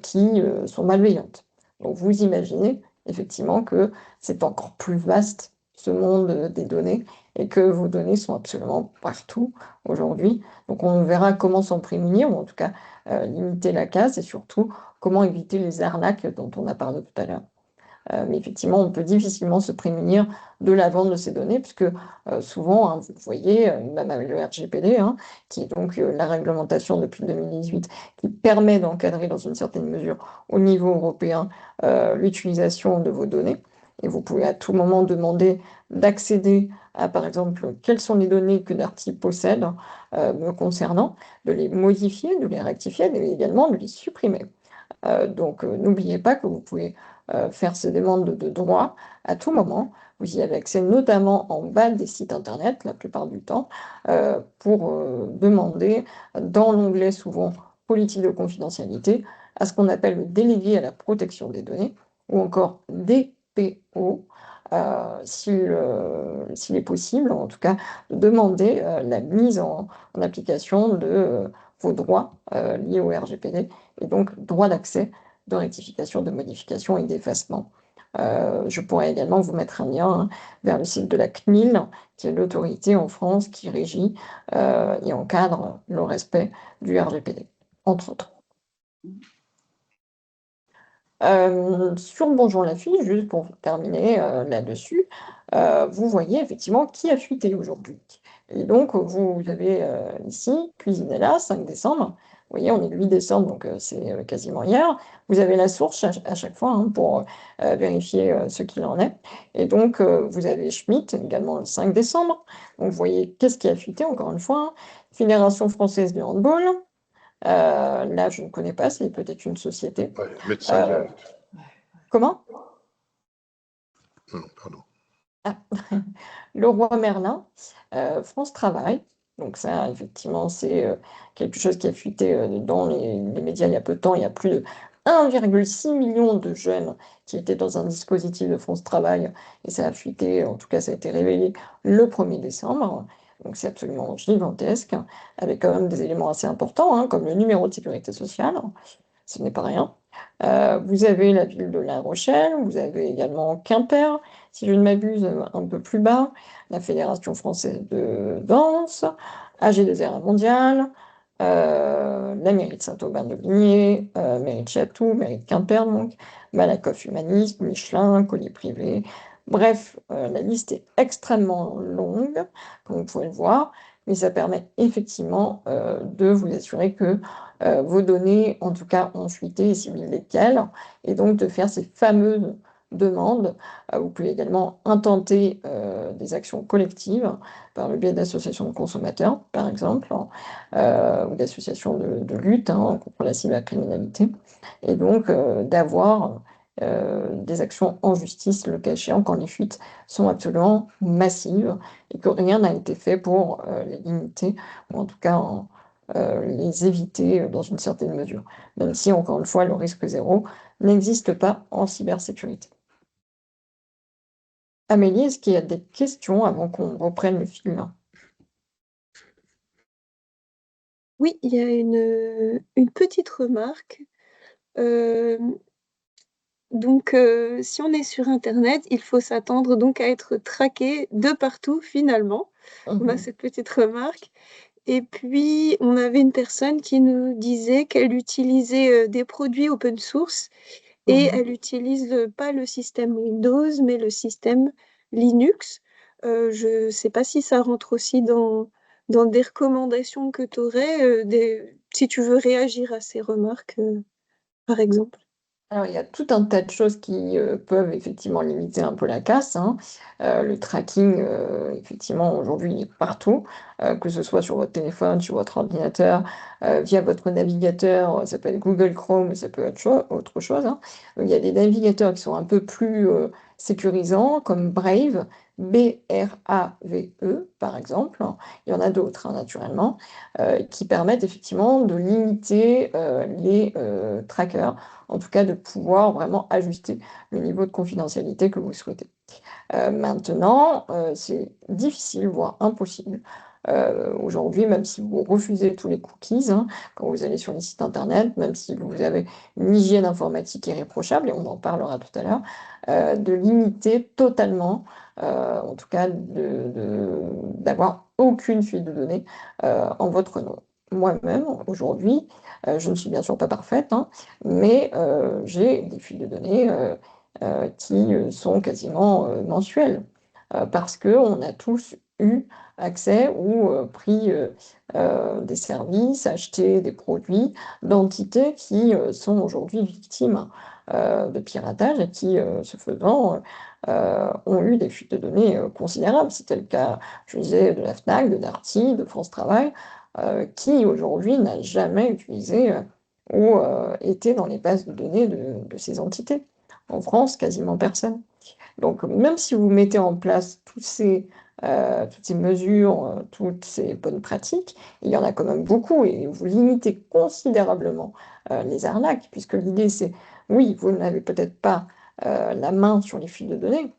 qui sont malveillantes. Donc vous imaginez effectivement que c'est encore plus vaste ce monde des données et que vos données sont absolument partout aujourd'hui. Donc on verra comment s'en prémunir ou en tout cas limiter la casse et surtout comment éviter les arnaques dont on a parlé tout à l'heure. Mais effectivement, on peut difficilement se prémunir de la vente de ces données, puisque souvent, hein, vous le voyez, même avec le RGPD, hein, qui est donc la réglementation depuis 2018, qui permet d'encadrer dans une certaine mesure au niveau européen l'utilisation de vos données. Et vous pouvez à tout moment demander d'accéder à, par exemple, quelles sont les données que Darty possède me concernant, de les modifier, de les rectifier, mais également de les supprimer. Donc, n'oubliez pas que vous pouvez faire ces demandes de droit à tout moment. Vous y avez accès notamment en bas des sites internet, la plupart du temps, pour demander dans l'onglet souvent politique de confidentialité à ce qu'on appelle le délégué à la protection des données ou encore DPO. S'il est possible, en tout cas, de demander la mise en application de vos droits liés au RGPD et donc droit d'accès, de rectification, de modification et d'effacement. Je pourrais également vous mettre un lien hein, vers le site de la CNIL, qui est l'autorité en France qui régit et encadre le respect du RGPD, entre autres. Sur Bonjour la fille, juste pour terminer là-dessus, vous voyez effectivement qui a fuité aujourd'hui. Et donc, vous avez ici, Cuisinella, 5 décembre. Vous voyez, on est le 8 décembre, donc c'est quasiment hier. Vous avez la source à chaque fois hein, pour vérifier ce qu'il en est. Et donc, vous avez Schmitt, également le 5 décembre. Donc, vous voyez qu'est-ce qui a fuité, encore une fois. Hein. Fédération française de handball. Là, je ne connais pas, c'est peut-être une société. Ouais, médecin direct. Comment? Pardon. Ah, Leroy Merlin, France Travail. Donc ça, effectivement, c'est quelque chose qui a fuité dans les médias il y a peu de temps. Il y a plus de 1,6 million de jeunes qui étaient dans un dispositif de France Travail et ça a fuité, en tout cas ça a été révélé le 1er décembre. Donc c'est absolument gigantesque, avec quand même des éléments assez importants, hein, comme le numéro de sécurité sociale. Ce n'est pas rien. Vous avez la ville de La Rochelle, vous avez également Quimper, si je ne m'abuse, un peu plus bas, la Fédération française de danse, AG2R Mondial, la mairie de Saint-Aubin-de-Ligné, mairie de Chatou, mairie de Quimper, donc, Malakoff Humanisme, Michelin, Colis Privé. Bref, la liste est extrêmement longue, comme vous pouvez le voir, mais ça permet effectivement de vous assurer que vos données, en tout cas, ont fuité et si oui, lesquelles, et donc de faire ces fameuses demande. Vous pouvez également intenter des actions collectives par le biais d'associations de consommateurs, par exemple, ou d'associations de lutte contre la cybercriminalité, et donc d'avoir des actions en justice, le cas échéant, quand les fuites sont absolument massives et que rien n'a été fait pour les limiter, ou en tout cas les éviter dans une certaine mesure, même si, encore une fois, le risque zéro n'existe pas en cybersécurité. Amélie, est-ce qu'il y a des questions avant qu'on reprenne le fil? Oui, il y a une petite remarque. Euh, si on est sur Internet, il faut s'attendre donc à être traqué de partout finalement. On a Mhm. cette petite remarque. Et puis, on avait une personne qui nous disait qu'elle utilisait des produits open source et Mhm. elle utilise pas le système Windows, mais le système Linux. Je ne sais pas si ça rentre aussi dans des recommandations que tu aurais, si tu veux réagir à ces remarques, par exemple. Alors, il y a tout un tas de choses qui peuvent effectivement limiter un peu la casse, hein. Le tracking, effectivement, aujourd'hui, il est partout, que ce soit sur votre téléphone, sur votre ordinateur, via votre navigateur, ça peut être Google Chrome, ça peut être autre chose, hein. Il y a des navigateurs qui sont un peu plus sécurisants, comme Brave, Brave, par exemple. Il y en a d'autres, hein, naturellement, qui permettent effectivement de limiter les trackers, en tout cas de pouvoir vraiment ajuster le niveau de confidentialité que vous souhaitez. Maintenant, c'est difficile, voire impossible. Aujourd'hui, même si vous refusez tous les cookies, hein, quand vous allez sur les sites internet, même si vous avez une hygiène informatique irréprochable, et on en parlera tout à l'heure, de limiter totalement, en tout cas d'avoir aucune fuite de données en votre nom. Moi-même, aujourd'hui, je ne suis bien sûr pas parfaite, hein, mais j'ai des fuites de données qui sont quasiment mensuelles, parce qu'on a tous eu accès ou pris des services, acheté des produits d'entités qui sont aujourd'hui victimes de piratage et qui, ce faisant, ont eu des fuites de données considérables. C'était le cas, je disais, de la FNAC, de Darty, de France Travail, qui aujourd'hui n'a jamais utilisé ou été dans les bases de données de ces entités. En France, quasiment personne. Donc, même si vous mettez en place toutes ces mesures, toutes ces bonnes pratiques, il y en a quand même beaucoup et vous limitez considérablement les arnaques, puisque l'idée c'est, oui, vous n'avez peut-être pas la main sur les fuites de données,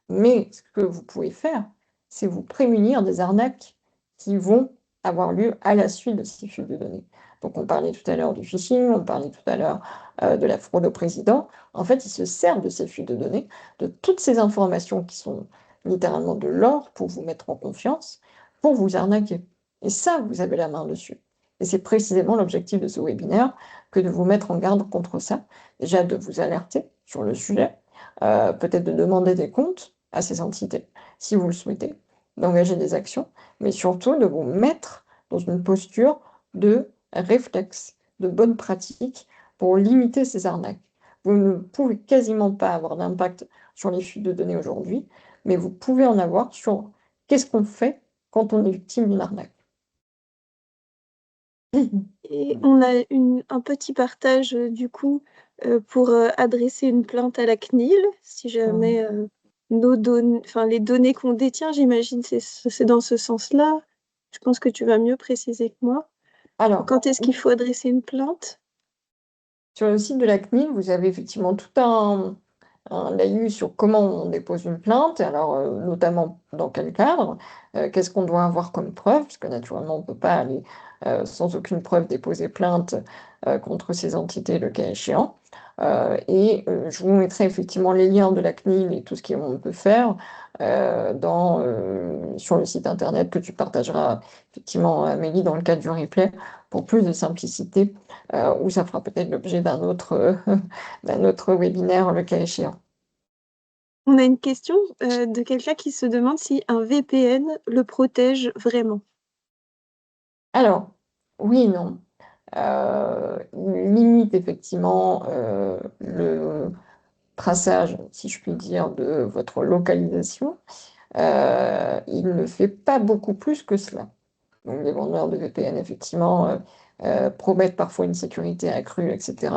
mais ce que vous pouvez faire, c'est vous prémunir des arnaques qui vont avoir lieu à la suite de ces fuites de données. Donc, on parlait tout à l'heure du phishing, on parlait tout à l'heure de la fraude au président. En fait, ils se servent de ces fuites de données, de toutes ces informations qui sont littéralement de l'or pour vous mettre en confiance, pour vous arnaquer. Et ça, vous avez la main dessus. Et c'est précisément l'objectif de ce webinaire, que de vous mettre en garde contre ça, déjà de vous alerter sur le sujet, peut-être de demander des comptes à ces entités, si vous le souhaitez, d'engager des actions, mais surtout de vous mettre dans une posture de réflexe, de bonne pratique pour limiter ces arnaques. Vous ne pouvez quasiment pas avoir d'impact sur les fuites de données aujourd'hui, mais vous pouvez en avoir sur qu'est-ce qu'on fait quand on est victime d'une arnaque. Et on a un petit partage du coup pour adresser une plainte à la CNIL si jamais nos données, enfin les données qu'on détient, j'imagine c'est dans ce sens-là. Je pense que tu vas mieux préciser que moi. Alors, Quand est-ce qu'il faut adresser une plainte? sur le site de la CNIL, vous avez effectivement tout un laïus sur comment on dépose une plainte, et alors notamment dans quel cadre, qu'est-ce qu'on doit avoir comme preuve, parce que naturellement on ne peut pas aller sans aucune preuve déposer plainte contre ces entités le cas échéant. Je vous mettrai effectivement les liens de la CNIL et tout ce qu'on peut faire sur le site internet que tu partageras effectivement, Amélie, dans le cadre du replay, pour plus de simplicité, ou ça fera peut-être l'objet d'un autre webinaire le cas échéant. On a une question de quelqu'un qui se demande si un VPN le protège vraiment. Alors, oui et non. Il limite effectivement traçage, si je puis dire, de votre localisation, il ne fait pas beaucoup plus que cela. Donc, les vendeurs de VPN, effectivement, promettent parfois une sécurité accrue, etc.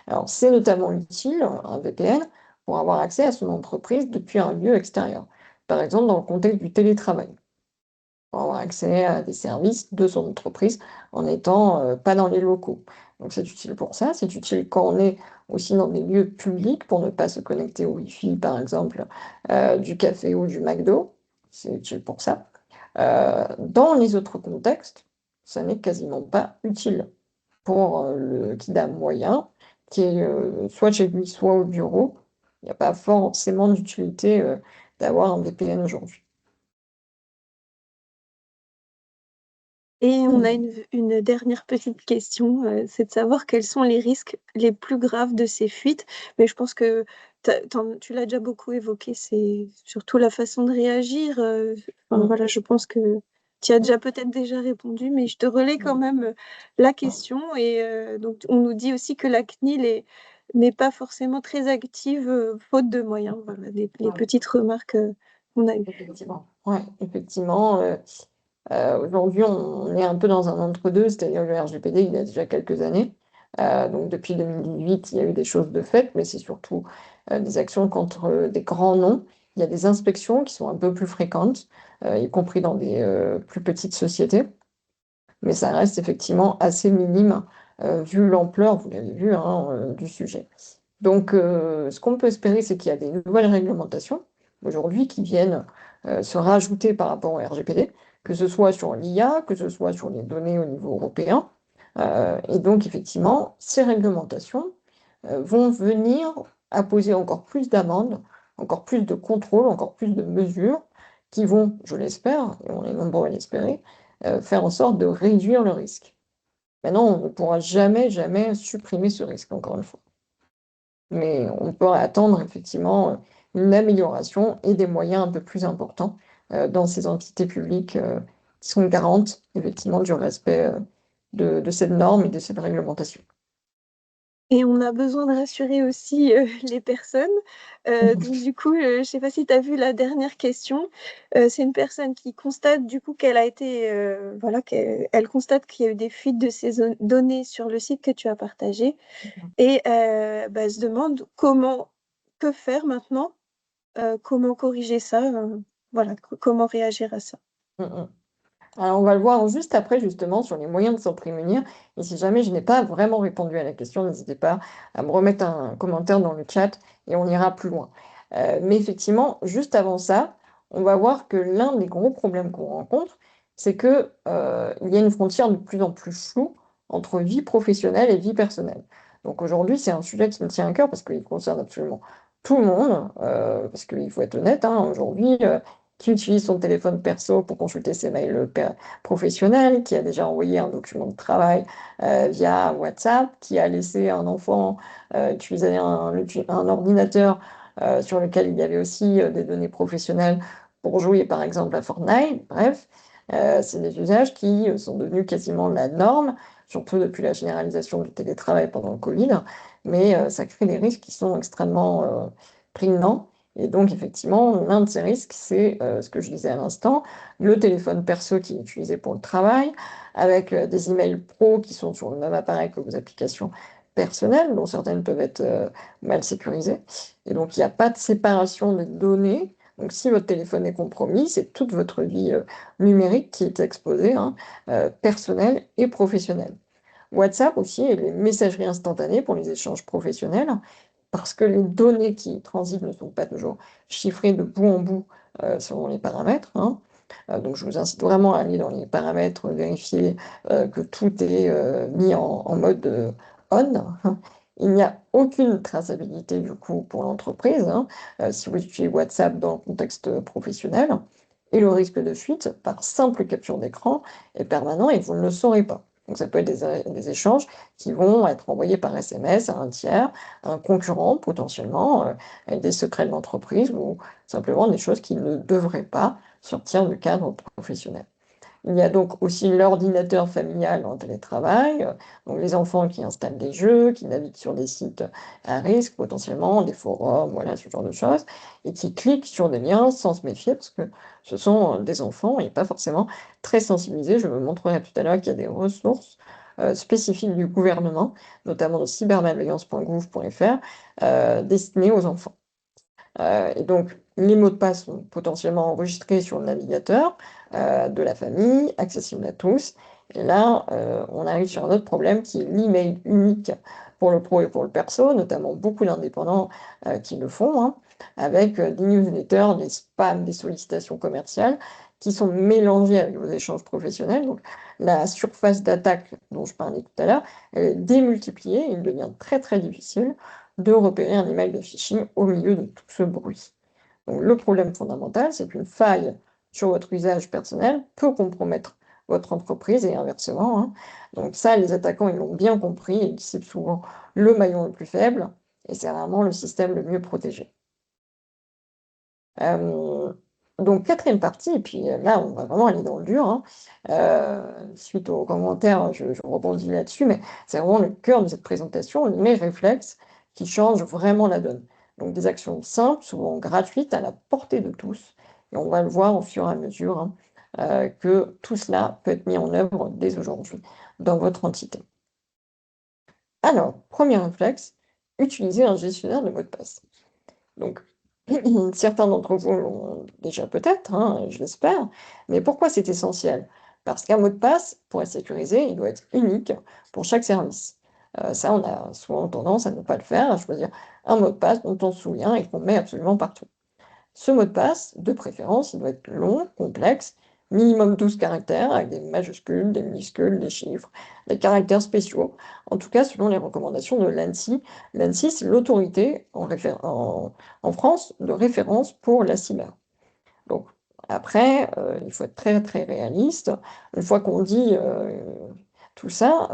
Alors, c'est notamment utile, un VPN, pour avoir accès à son entreprise depuis un lieu extérieur. Par exemple, dans le contexte du télétravail, pour avoir accès à des services de son entreprise en n'étant pas dans les locaux. Donc, c'est utile pour ça. C'est utile quand on est aussi dans des lieux publics pour ne pas se connecter au Wi-Fi, par exemple, du café ou du McDo. C'est utile pour ça. Dans les autres contextes, ça n'est quasiment pas utile pour le kidam moyen, qui est soit chez lui, soit au bureau. Il n'y a pas forcément d'utilité d'avoir un VPN aujourd'hui. Et on a une dernière petite question, c'est de savoir quels sont les risques les plus graves de ces fuites. Mais je pense que tu l'as déjà beaucoup évoqué, c'est surtout la façon de réagir. Enfin, voilà, je pense que tu as déjà peut-être déjà répondu, mais je te relais quand même la question. Et donc, on nous dit aussi que la CNIL n'est pas forcément très active, faute de moyens. Voilà, les petites remarques qu'on a eues. Effectivement, ouais, effectivement. Aujourd'hui, on est un peu dans un entre-deux, c'est-à-dire le RGPD, il y a déjà quelques années. Donc depuis 2018, il y a eu des choses de fait, mais c'est surtout des actions contre des grands noms. Il y a des inspections qui sont un peu plus fréquentes, y compris dans des plus petites sociétés, mais ça reste effectivement assez minime vu l'ampleur, vous l'avez vu, hein, du sujet. Donc, ce qu'on peut espérer, c'est qu'il y a des nouvelles réglementations aujourd'hui qui viennent se rajouter par rapport au RGPD, que ce soit sur l'IA, que ce soit sur les données au niveau européen. Et donc, effectivement, ces réglementations vont venir apposer encore plus d'amendes, encore plus de contrôles, encore plus de mesures qui vont, je l'espère, et on est nombreux à l'espérer, faire en sorte de réduire le risque. Maintenant, on ne pourra jamais, jamais supprimer ce risque, encore une fois. Mais on peut attendre effectivement une amélioration et des moyens un peu plus importants dans ces entités publiques qui sont garantes effectivement du respect de cette norme et de cette réglementation. Et on a besoin de rassurer aussi les personnes. Donc du coup, je ne sais pas si tu as vu la dernière question. C'est une personne qui constate du coup qu'elle a été, voilà, elle constate qu'il y a eu des fuites de ces données sur le site que tu as partagé et bah, elle se demande que faire maintenant, comment corriger ça, voilà, comment réagir à ça. Mm, mm. Alors, on va le voir juste après, justement, sur les moyens de s'en prémunir. Et si jamais je n'ai pas vraiment répondu à la question, n'hésitez pas à me remettre un commentaire dans le chat et on ira plus loin. Mais effectivement, juste avant ça, on va voir que l'un des gros problèmes qu'on rencontre, c'est que, il y a une frontière de plus en plus floue entre vie professionnelle et vie personnelle. Donc aujourd'hui, c'est un sujet qui me tient à cœur parce qu'il concerne absolument tout le monde, parce qu'il faut être honnête, hein, aujourd'hui, qui utilise son téléphone perso pour consulter ses mails professionnels, qui a déjà envoyé un document de travail via WhatsApp, qui a laissé un enfant utiliser un ordinateur sur lequel il y avait aussi des données professionnelles pour jouer par exemple à Fortnite. Bref, c'est des usages qui sont devenus quasiment la norme, surtout depuis la généralisation du télétravail pendant le Covid, mais ça crée des risques qui sont extrêmement prégnants. Et donc, effectivement, l'un de ces risques, c'est ce que je disais à l'instant, le téléphone perso qui est utilisé pour le travail, avec des emails pro qui sont sur le même appareil que vos applications personnelles, dont certaines peuvent être mal sécurisées. Et donc, il n'y a pas de séparation des données. Donc, si votre téléphone est compromis, c'est toute votre vie numérique qui est exposée, hein, personnelle et professionnelle. WhatsApp aussi et les messageries instantanées pour les échanges professionnels parce que les données qui transitent ne sont pas toujours chiffrées de bout en bout selon les paramètres, hein. Donc je vous incite vraiment à aller dans les paramètres, vérifier que tout est mis en mode on. Il n'y a aucune traçabilité du coup pour l'entreprise, hein, si vous utilisez WhatsApp dans le contexte professionnel. Et le risque de fuite par simple capture d'écran est permanent et vous ne le saurez pas. Donc ça peut être des échanges qui vont être envoyés par SMS à un tiers, à un concurrent potentiellement, avec des secrets de l'entreprise ou simplement des choses qui ne devraient pas sortir du cadre professionnel. Il y a donc aussi l'ordinateur familial en télétravail, donc les enfants qui installent des jeux, qui naviguent sur des sites à risque potentiellement, des forums, voilà, ce genre de choses, et qui cliquent sur des liens sans se méfier, parce que ce sont des enfants et pas forcément très sensibilisés. Je vous montrerai tout à l'heure qu'il y a des ressources spécifiques du gouvernement, notamment de cybermalveillance.gouv.fr, destinées aux enfants. Et donc, les mots de passe sont potentiellement enregistrés sur le navigateur de la famille, accessible à tous. Et là, on arrive sur un autre problème qui est l'email unique pour le pro et pour le perso, notamment beaucoup d'indépendants qui le font, hein, avec des newsletters, des spams, des sollicitations commerciales qui sont mélangées avec vos échanges professionnels. Donc, la surface d'attaque dont je parlais tout à l'heure, elle est démultipliée et il devient très très difficile de repérer un email de phishing au milieu de tout ce bruit. Donc, le problème fondamental, c'est qu'une faille sur votre usage personnel peut compromettre votre entreprise et inversement, hein. Donc ça, les attaquants, ils l'ont bien compris, ils ciblent souvent le maillon le plus faible, et c'est vraiment le système le mieux protégé. Euh, donc, quatrième partie, et puis là, on va vraiment aller dans le dur, hein. Suite aux commentaires, je rebondis là-dessus, mais c'est vraiment le cœur de cette présentation, les réflexes qui changent vraiment la donne. Donc, des actions simples, souvent gratuites, à la portée de tous, et on va le voir au fur et à mesure, hein, que tout cela peut être mis en œuvre dès aujourd'hui dans votre entité. Alors, premier réflexe, utiliser un gestionnaire de mots de passe. Donc, certains d'entre vous l'ont déjà peut-être, hein, je l'espère, mais pourquoi c'est essentiel? Parce qu'un mot de passe, pour être sécurisé, il doit être unique pour chaque service. Ça, on a souvent tendance à ne pas le faire, à choisir un mot de passe dont on se souvient et qu'on met absolument partout. Ce mot de passe, de préférence, il doit être long, complexe, minimum 12 caractères, avec des majuscules, des minuscules, des chiffres, des caractères spéciaux, en tout cas selon les recommandations de l'ANSSI. L'ANSSI, c'est l'autorité en France de référence pour la cyber. Donc, après, il faut être très très réaliste. Une fois qu'on dit tout ça,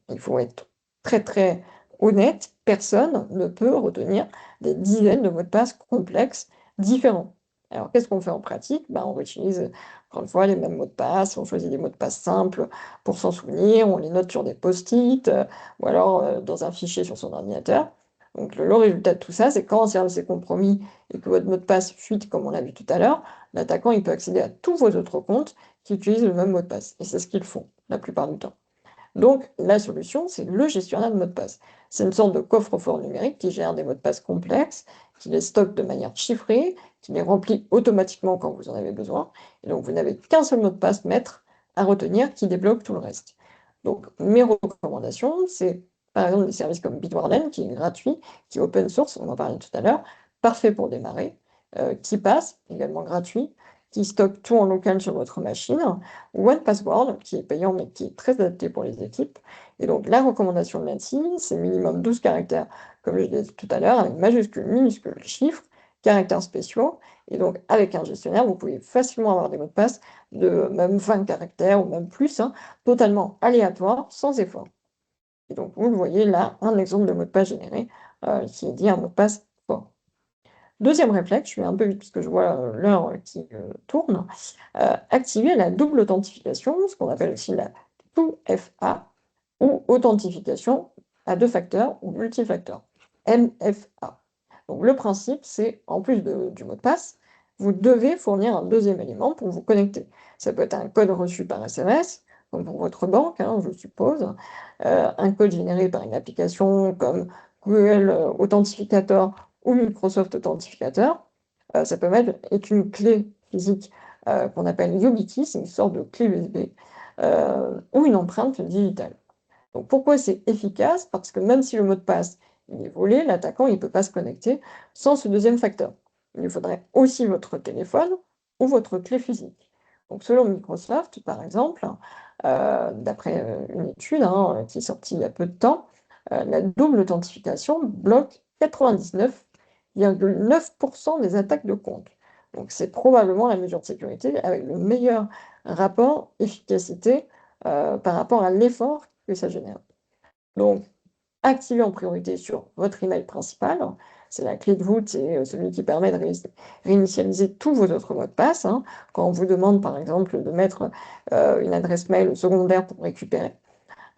il faut être très très honnête. Personne ne peut retenir des dizaines de mots de passe complexes différents. Alors, qu'est-ce qu'on fait en pratique? Ben, on utilise encore une fois les mêmes mots de passe, on choisit des mots de passe simples pour s'en souvenir, on les note sur des post-it ou alors dans un fichier sur son ordinateur. Donc, le résultat de tout ça, c'est quand un service est compromis et que votre mot de passe fuite, comme on l'a vu tout à l'heure, l'attaquant il peut accéder à tous vos autres comptes qui utilisent le même mot de passe. Et c'est ce qu'ils font la plupart du temps. Donc, la solution, c'est le gestionnaire de mots de passe. C'est une sorte de coffre-fort numérique qui gère des mots de passe complexes, qui les stocke de manière chiffrée, qui les remplit automatiquement quand vous en avez besoin. Et donc, vous n'avez qu'un seul mot de passe maître à retenir qui débloque tout le reste. Donc, mes recommandations, c'est par exemple des services comme Bitwarden, qui est gratuit, qui est open source, on en parlait tout à l'heure, parfait pour démarrer, KeePass, également gratuit, qui stocke tout en local sur votre machine, ou OnePassword, qui est payant mais qui est très adapté pour les équipes. Et donc la recommandation de l'ANSSI, c'est minimum 12 caractères, comme je l'ai dit tout à l'heure, avec majuscules, minuscules, chiffres, caractères spéciaux. Et donc avec un gestionnaire, vous pouvez facilement avoir des mots de passe de même 20 caractères ou même plus, hein, totalement aléatoires, sans effort. Et donc vous le voyez là, un exemple de mot de passe généré qui est dit un mot de passe fort. Deuxième réflexe, je vais un peu vite parce que je vois l'heure qui tourne, activer la double authentification, ce qu'on appelle aussi la 2FA, ou authentification à deux facteurs ou multifacteur, MFA. Donc le principe, c'est, en plus du mot de passe, vous devez fournir un deuxième élément pour vous connecter. Ça peut être un code reçu par SMS, comme pour votre banque, hein, je suppose, un code généré par une application comme Google Authentificator ou Microsoft Authentificator. Ça peut même être une clé physique qu'on appelle YubiKey, c'est une sorte de clé USB, ou une empreinte digitale. Donc pourquoi c'est efficace? Parce que même si le mot de passe il est volé, l'attaquant il ne peut pas se connecter sans ce deuxième facteur. Il lui faudrait aussi votre téléphone ou votre clé physique. Donc selon Microsoft, par exemple, d'après une étude hein, qui est sortie il y a peu de temps, la double authentification bloque 99,9% des attaques de compte. Donc c'est probablement la mesure de sécurité avec le meilleur rapport efficacité par rapport à l'effort que ça génère. Donc, activez en priorité sur votre email principal. c'est la clé de voûte, c'est celui qui permet de réinitialiser tous vos autres mots de passe, hein. Quand on vous demande, par exemple, de mettre une adresse mail secondaire pour récupérer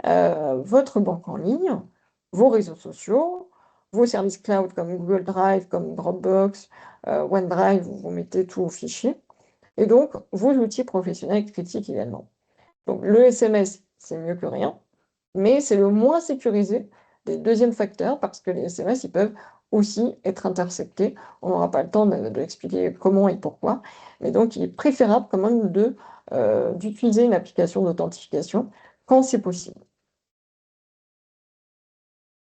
votre banque en ligne, vos réseaux sociaux, vos services cloud comme Google Drive, comme Dropbox, OneDrive, vous mettez tout au fichier, et donc vos outils professionnels critiques également. Donc le SMS, c'est mieux que rien, mais c'est le moins sécurisé des deuxièmes facteurs parce que les SMS, ils peuvent aussi être interceptés. On n'aura pas le temps de expliquer comment et pourquoi, mais donc il est préférable quand même d'utiliser une application d'authentification quand c'est possible.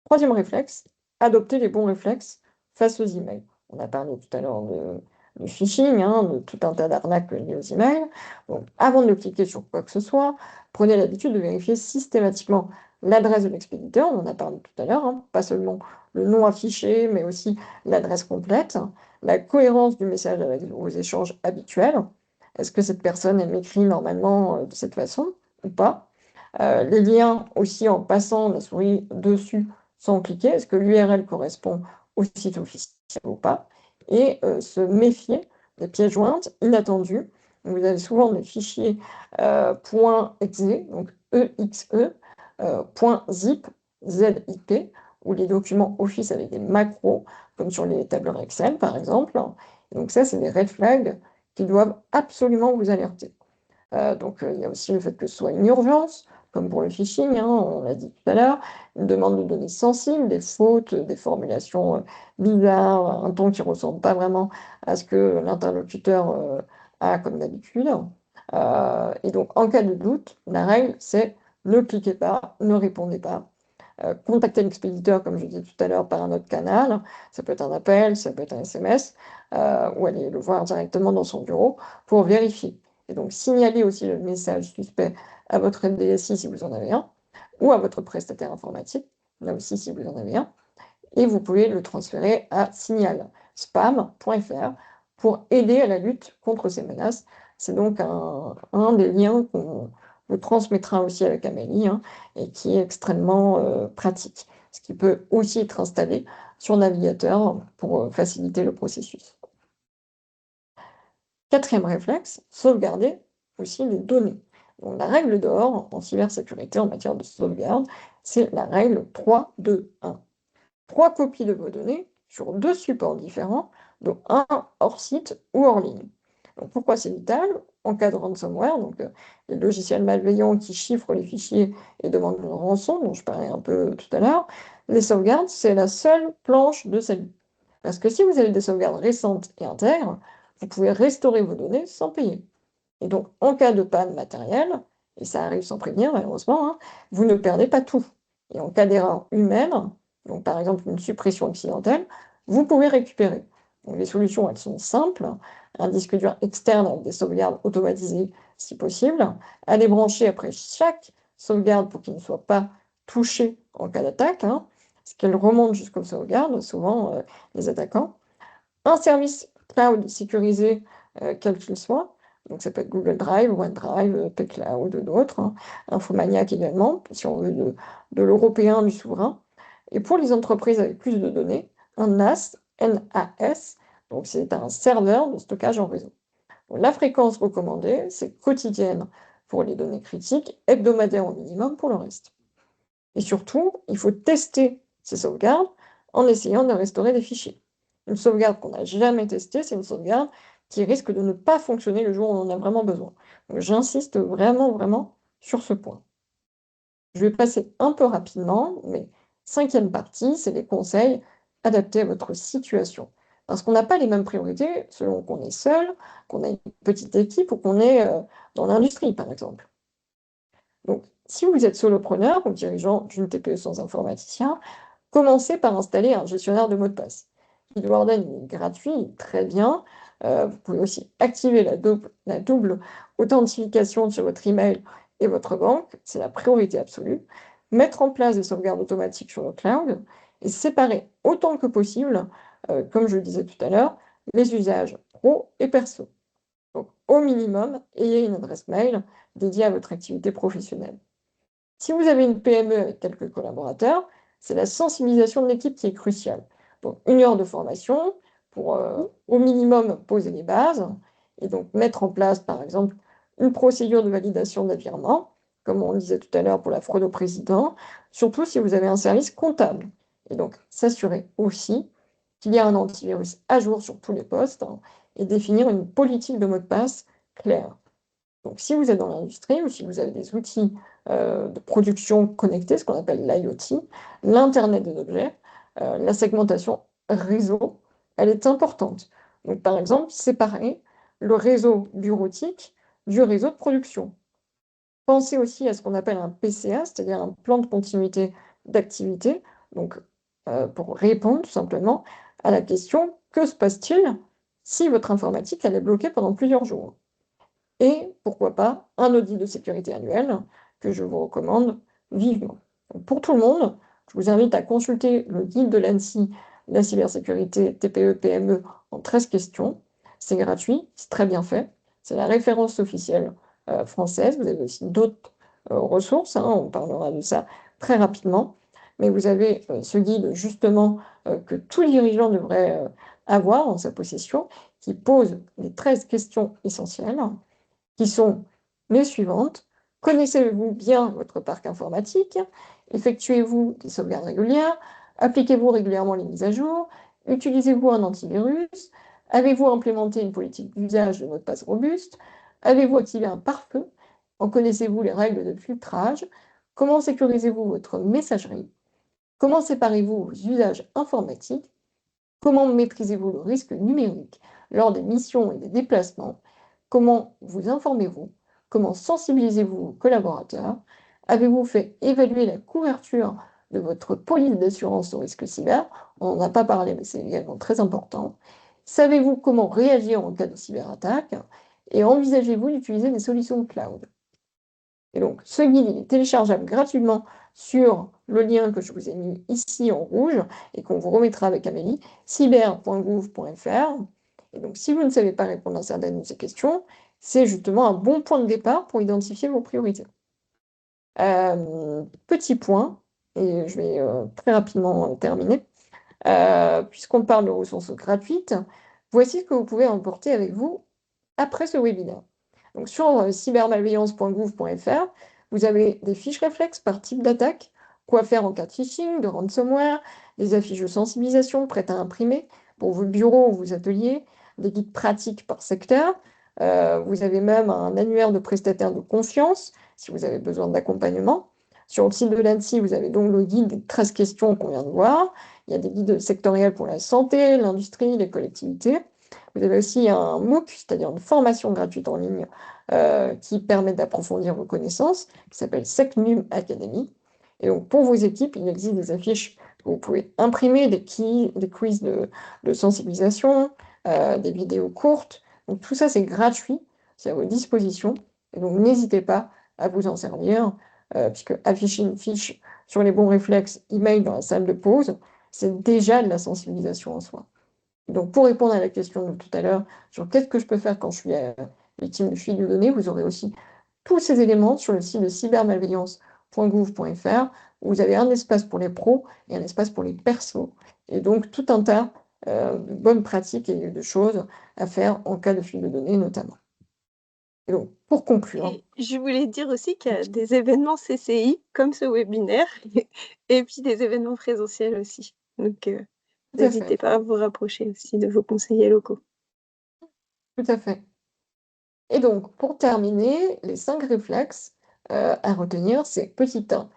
Troisième réflexe, adopter les bons réflexes face aux emails. On a parlé tout à l'heure de phishing, hein, de tout un tas d'arnaques liées aux emails. Donc, avant de cliquer sur quoi que ce soit, prenez l'habitude de vérifier systématiquement l'adresse de l'expéditeur, on en a parlé tout à l'heure, hein, pas seulement le nom affiché, mais aussi l'adresse complète, la cohérence du message avec vos échanges habituels. Est-ce que cette personne, elle m'écrit normalement de cette façon ou pas? Les liens aussi en passant la souris dessus sans cliquer, est-ce que l'URL correspond au site officiel ou pas, et se méfier des pièces jointes inattendues. Vous avez souvent des fichiers .exe, donc exe, .zip, zip, ou les documents Office avec des macros, comme sur les tableurs Excel par exemple. Et donc ça, c'est des red flags qui doivent absolument vous alerter. Il y a aussi le fait que ce soit une urgence, comme pour le phishing, hein, on l'a dit tout à l'heure, une demande de données sensibles, des fautes, des formulations bizarres, un ton qui ne ressemble pas vraiment à ce que l'interlocuteur a comme d'habitude. Et donc, en cas de doute, la règle, c'est ne cliquez pas, ne répondez pas. Contactez l'expéditeur, comme je disais tout à l'heure, par un autre canal. Ça peut être un appel, ça peut être un SMS, ou aller le voir directement dans son bureau pour vérifier. Et donc, signalez aussi le message suspect à votre DSI si vous en avez un, ou à votre prestataire informatique, là aussi si vous en avez un, et vous pouvez le transférer à signalspam.fr pour aider à la lutte contre ces menaces. C'est donc un des liens qu'on vous transmettra aussi avec Amélie, hein, et qui est extrêmement pratique, ce qui peut aussi être installé sur navigateur pour faciliter le processus. Quatrième réflexe, sauvegarder aussi les données. Donc, la règle d'or en cybersécurité en matière de sauvegarde, c'est la règle 3-2-1. 3 copies de vos données sur 2 supports différents, dont un hors site ou hors ligne. Donc, pourquoi c'est vital? En cas de ransomware, donc les logiciels malveillants qui chiffrent les fichiers et demandent une rançon, dont je parlais un peu tout à l'heure, les sauvegardes, c'est la seule planche de salut. Parce que si vous avez des sauvegardes récentes et intègres, vous pouvez restaurer vos données sans payer. Et donc, en cas de panne matérielle, et ça arrive sans prévenir malheureusement, hein, vous ne perdez pas tout. Et en cas d'erreur humaine, donc par exemple une suppression accidentelle, vous pouvez récupérer. Donc, les solutions, elles sont simples. Un disque dur externe avec des sauvegardes automatisées si possible, à les brancher après chaque sauvegarde pour qu'il ne soit pas touché en cas d'attaque, hein, parce qu'elles remontent jusqu'aux sauvegardes, souvent les attaquants. Un service cloud sécurisé, quel qu'il soit, donc ça peut être Google Drive, OneDrive, pCloud, d'autres, hein, Infomaniac également, si on veut de l'européen, du souverain. Et pour les entreprises avec plus de données, un NAS, NAS, donc c'est un serveur de stockage en réseau. Donc, la fréquence recommandée, c'est quotidienne pour les données critiques, hebdomadaire au minimum pour le reste. Et surtout, il faut tester ces sauvegardes en essayant de restaurer des fichiers. Une sauvegarde qu'on n'a jamais testée, c'est une sauvegarde qui risque de ne pas fonctionner le jour où on en a vraiment besoin. Donc, j'insiste vraiment, vraiment sur ce point. Je vais passer un peu rapidement, mais cinquième partie, c'est les conseils adaptés à votre situation. Parce qu'on n'a pas les mêmes priorités selon qu'on est seul, qu'on a une petite équipe ou qu'on est dans l'industrie, par exemple. Donc, si vous êtes solopreneur ou dirigeant d'une TPE sans informaticien, commencez par installer un gestionnaire de mots de passe. Keyworden est gratuit, très bien. Vous pouvez aussi activer la double authentification sur votre email et votre banque, c'est la priorité absolue. Mettre en place des sauvegardes automatiques sur le cloud et séparer autant que possible, comme je le disais tout à l'heure, les usages pro et perso. Donc, au minimum, ayez une adresse mail dédiée à votre activité professionnelle. Si vous avez une PME avec quelques collaborateurs, c'est la sensibilisation de l'équipe qui est cruciale. pour 1 heure de formation, pour au minimum poser les bases, et donc mettre en place, par exemple, une procédure de validation de virement, comme on le disait tout à l'heure pour la fraude au président, surtout si vous avez un service comptable. Et donc s'assurer aussi qu'il y a un antivirus à jour sur tous les postes, et définir une politique de mot de passe claire. Donc, si vous êtes dans l'industrie ou si vous avez des outils de production connectés, ce qu'on appelle l'IoT, l'Internet des objets, la segmentation réseau, elle est importante. Donc, par exemple, séparer le réseau bureautique du réseau de production. Pensez aussi à ce qu'on appelle un PCA, c'est-à-dire un plan de continuité d'activité, donc pour répondre tout simplement à la question: que se passe-t-il si votre informatique elle est bloquée pendant plusieurs jours? Et pourquoi pas un audit de sécurité annuel que je vous recommande vivement. Donc, pour tout le monde, je vous invite à consulter le guide de l'ANSSI, la cybersécurité TPE-PME en 13 questions. C'est gratuit, c'est très bien fait. C'est la référence officielle française. Vous avez aussi d'autres ressources, hein, on parlera de ça très rapidement. Mais vous avez ce guide justement que tout dirigeant devrait avoir en sa possession, qui pose les 13 questions essentielles, qui sont les suivantes. Connaissez-vous bien votre parc informatique? Effectuez-vous des sauvegardes régulières? Appliquez-vous régulièrement les mises à jour? Utilisez-vous un antivirus? Avez-vous implémenté une politique d'usage de mot de passe robuste? Avez-vous activé un pare-feu? En connaissez-vous les règles de filtrage? Comment sécurisez-vous votre messagerie? Comment séparez-vous vos usages informatiques? Comment maîtrisez-vous le risque numérique lors des missions et des déplacements? Comment vous informez-vous? Comment sensibilisez-vous vos collaborateurs? Avez-vous fait évaluer la couverture de votre police d'assurance au risque cyber? On n'en a pas parlé, mais c'est également très important. Savez-vous comment réagir en cas de cyberattaque? Et envisagez-vous d'utiliser des solutions de cloud? Et donc, ce guide il est téléchargeable gratuitement sur le lien que je vous ai mis ici en rouge et qu'on vous remettra avec Amélie, cyber.gouv.fr. Et donc, si vous ne savez pas répondre à certaines de ces questions, c'est justement un bon point de départ pour identifier vos priorités. Petit point, et je vais très rapidement terminer, puisqu'on parle de ressources gratuites, voici ce que vous pouvez emporter avec vous après ce webinaire. Donc sur cybermalveillance.gouv.fr, vous avez des fiches réflexes par type d'attaque, quoi faire en cas de phishing, de ransomware, des affiches de sensibilisation prêtes à imprimer pour vos bureaux ou vos ateliers, des guides pratiques par secteur. Vous avez même un annuaire de prestataires de confiance si vous avez besoin d'accompagnement. Sur le site de l'ANSSI, vous avez donc le guide des 13 questions qu'on vient de voir. Il y a des guides sectoriels pour la santé, l'industrie, les collectivités. Vous avez aussi un MOOC, c'est-à-dire une formation gratuite en ligne qui permet d'approfondir vos connaissances, qui s'appelle SecNum Academy. Et donc, pour vos équipes, il existe des affiches que vous pouvez imprimer, des quiz de sensibilisation, des vidéos courtes. Donc, tout ça, c'est gratuit, c'est à votre disposition. Et donc, n'hésitez pas à vous en servir, puisque afficher une fiche sur les bons réflexes email dans la salle de pause, c'est déjà de la sensibilisation en soi. Donc, pour répondre à la question de tout à l'heure sur qu'est-ce que je peux faire quand je suis victime de fuite de données, vous aurez aussi tous ces éléments sur le site de cybermalveillance.gouv.fr, où vous avez un espace pour les pros et un espace pour les persos. Et donc, tout un tas de bonnes pratiques et de choses à faire en cas de fuite de données, notamment. Et donc, pour conclure. Et je voulais dire aussi qu'il y a des événements CCI, comme ce webinaire, et puis des événements présentiels aussi. Donc, n'hésitez pas à vous rapprocher aussi de vos conseillers locaux. Tout à fait. Et donc, pour terminer, les 5 réflexes à retenir, c'est petit 1,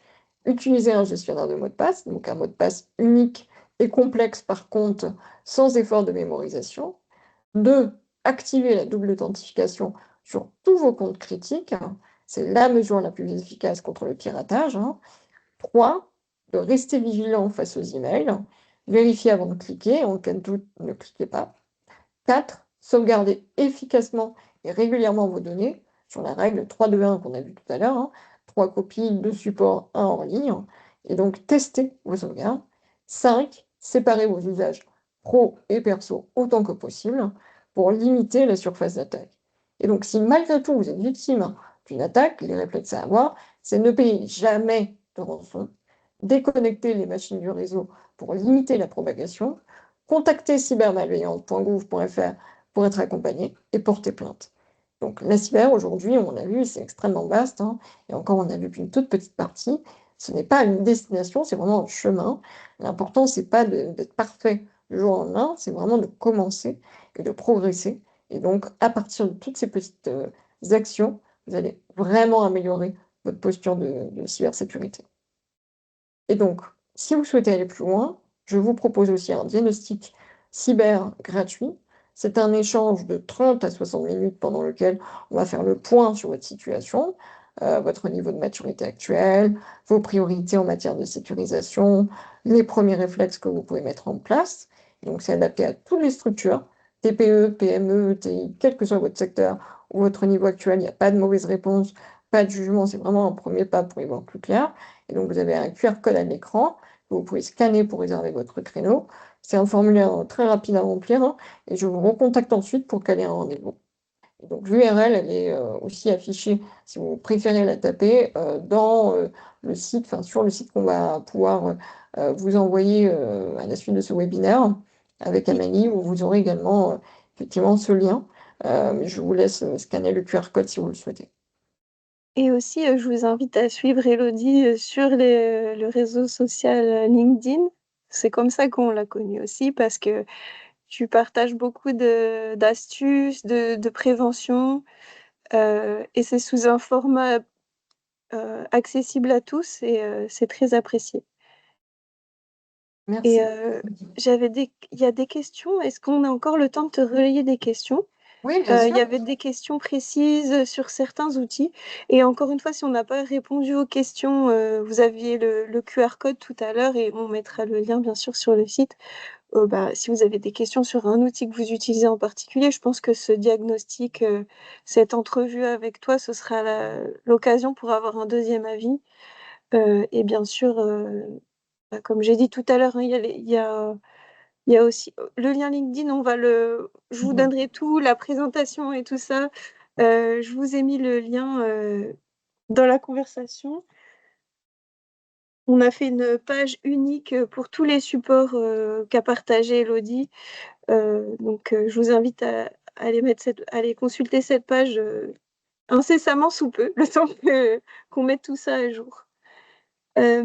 utiliser un gestionnaire de mots de passe, donc un mot de passe unique et complexe par contre, sans effort de mémorisation. 2, activer la double authentification sur tous vos comptes critiques. C'est la mesure la plus efficace contre le piratage. 3, de rester vigilant face aux emails. Vérifiez avant de cliquer. En cas de doute, ne cliquez pas. 4, sauvegarder efficacement et régulièrement vos données sur la règle 3-2-1 qu'on a vu tout à l'heure. 3 copies, 2 supports, 1 en ligne. Et donc, testez vos sauvegardes. 5, séparez vos usages pro et perso autant que possible pour limiter la surface d'attaque. Et donc, si malgré tout vous êtes victime d'une attaque, les réflexes à avoir, c'est ne payer jamais de rançon, déconnecter les machines du réseau pour limiter la propagation, contacter cybermalveillance.gouv.fr pour être accompagné et porter plainte. Donc la cyber, aujourd'hui, on l'a vu, c'est extrêmement vaste, hein, et encore, on n'a vu qu'une toute petite partie. Ce n'est pas une destination, c'est vraiment un chemin. L'important, c'est pas d'être parfait du jour au lendemain, c'est vraiment de commencer et de progresser. Et donc, à partir de toutes ces petites actions, vous allez vraiment améliorer votre posture de cybersécurité. Et donc, si vous souhaitez aller plus loin, je vous propose aussi un diagnostic cyber gratuit. C'est un échange de 30 à 60 minutes pendant lequel on va faire le point sur votre situation, votre niveau de maturité actuel, vos priorités en matière de sécurisation, les premiers réflexes que vous pouvez mettre en place. Donc, c'est adapté à toutes les structures, TPE, PME, ETI, quel que soit votre secteur ou votre niveau actuel. Il n'y a pas de mauvaise réponse, pas de jugement. C'est vraiment un premier pas pour y voir plus clair. Et donc, vous avez un QR code à l'écran que vous pouvez scanner pour réserver votre créneau. C'est un formulaire très rapide à remplir, hein, et je vous recontacte ensuite pour caler un rendez-vous. Et donc, l'URL, elle est aussi affichée, si vous préférez la taper, dans le site, enfin sur le site qu'on va pouvoir vous envoyer à la suite de ce webinaire avec Et, Amélie, où vous aurez également effectivement ce lien. Mais je vous laisse scanner le QR code si vous le souhaitez. et aussi, je vous invite à suivre Elodie sur le réseau social LinkedIn. C'est comme ça qu'on l'a connue aussi, parce que tu partages beaucoup d'astuces, de prévention, et c'est sous un format accessible à tous, et c'est très apprécié. Et Merci. il y a des questions. Est-ce qu'on a encore le temps de te relayer des questions? Oui, bien Il sûr. y avait des questions précises sur certains outils. Et encore une fois, si on n'a pas répondu aux questions, vous aviez le QR code tout à l'heure et on mettra le lien bien sûr sur le site. Si vous avez des questions sur un outil que vous utilisez en particulier, je pense que ce diagnostic, cette entrevue avec toi, ce sera l'occasion pour avoir un deuxième avis. Et bien sûr, comme j'ai dit tout à l'heure, hein, il y a aussi le lien LinkedIn, je vous Mhm. donnerai tout, la présentation et tout ça. Je vous ai mis le lien dans la conversation. On a fait une page unique pour tous les supports qu'a partagé Elodie. Je vous invite à aller à aller consulter cette page incessamment sous peu, le temps qu'on mette tout ça à jour. Euh,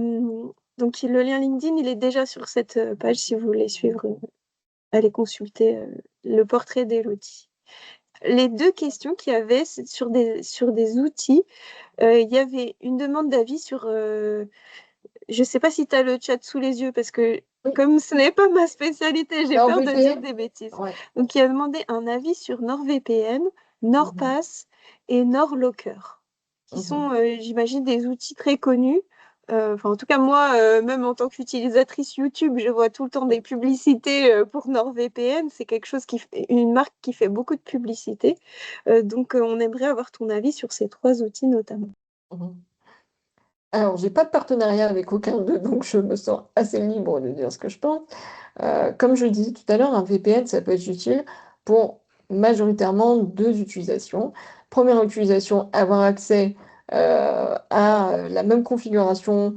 le lien LinkedIn, il est déjà sur cette page si vous voulez suivre, aller consulter le portrait d'Elodie. Les deux questions qu'il y avait, c'est sur des outils. Il y avait une demande d'avis sur. Je ne sais pas si tu as le chat sous les yeux, parce que Oui, comme ce n'est pas ma spécialité, j'ai peur de dire NordVPN. des bêtises. Ouais. Donc, il a demandé un avis sur NordVPN, Mhm. NordPass et NordLocker, qui Mhm. sont, j'imagine, des outils très connus. En tout cas, moi, même en tant qu'utilisatrice YouTube, je vois tout le temps des publicités pour NordVPN. C'est quelque chose une marque qui fait beaucoup de publicité. On aimerait avoir ton avis sur ces trois outils notamment. Mhm. Alors, j'ai pas de partenariat avec aucun d'eux, donc je me sens assez libre de dire ce que je pense. Comme je le disais tout à l'heure, un VPN, ça peut être utile pour majoritairement deux utilisations. Première utilisation, avoir accès à la même configuration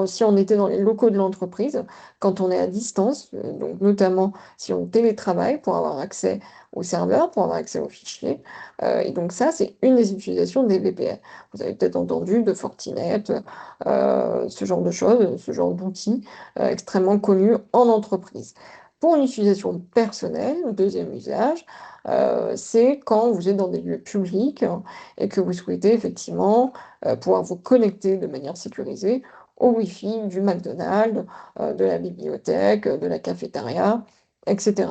si on était dans les locaux de l'entreprise, quand on est à distance, donc notamment si on télétravaille pour avoir accès au serveur, pour avoir accès aux fichiers. Et donc ça, c'est une des utilisations des VPN. Vous avez peut-être entendu de Fortinet, ce genre de choses, ce genre d'outils extrêmement connus en entreprise. Pour une utilisation personnelle, deuxième usage, c'est quand vous êtes dans des lieux publics et que vous souhaitez effectivement pouvoir vous connecter de manière sécurisée au Wi-Fi du McDonald's, de la bibliothèque, de la cafétéria, etc.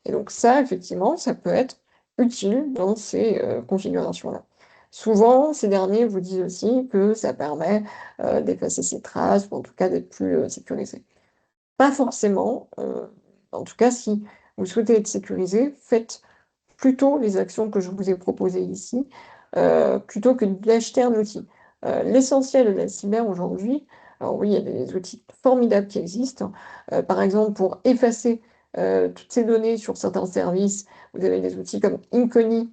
Et donc ça, effectivement, ça peut être utile dans ces configurations-là. Souvent, ces derniers vous disent aussi que ça permet d'effacer ses traces ou en tout cas d'être plus sécurisé. Pas forcément. En tout cas, si vous souhaitez être sécurisé, faites plutôt les actions que je vous ai proposées ici, plutôt que d'acheter un outil. L'essentiel de la cyber aujourd'hui, alors oui, il y a des outils formidables qui existent. Par exemple, pour effacer toutes ces données sur certains services, vous avez des outils comme Inconi,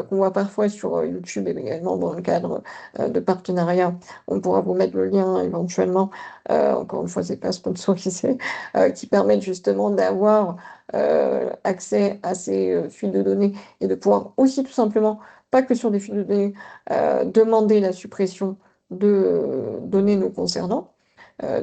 qu'on voit parfois sur YouTube et également dans le cadre de partenariats. On pourra vous mettre le lien éventuellement. Encore une fois, c'est pas sponsorisé, qui permettent justement d'avoir accès à ces fuites de données et de pouvoir aussi tout simplement, pas que sur des fuites de données, demander la suppression de données nous concernant.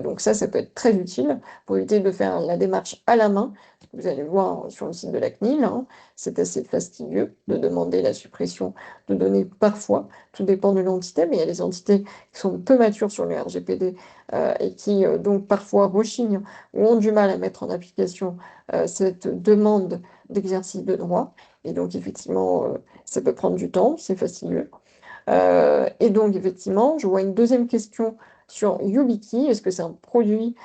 Donc ça peut être très utile pour éviter de faire la démarche à la main. Vous allez voir sur le site de la CNIL, hein, c'est assez fastidieux de demander la suppression de données parfois. Tout dépend de l'entité, mais il y a des entités qui sont peu matures sur le RGPD et qui donc parfois rechignent ou ont du mal à mettre en application cette demande d'exercice de droit. Et donc effectivement, ça peut prendre du temps, c'est fastidieux. Et donc, effectivement, je vois une deuxième question sur YubiKey. Est-ce que c'est un produit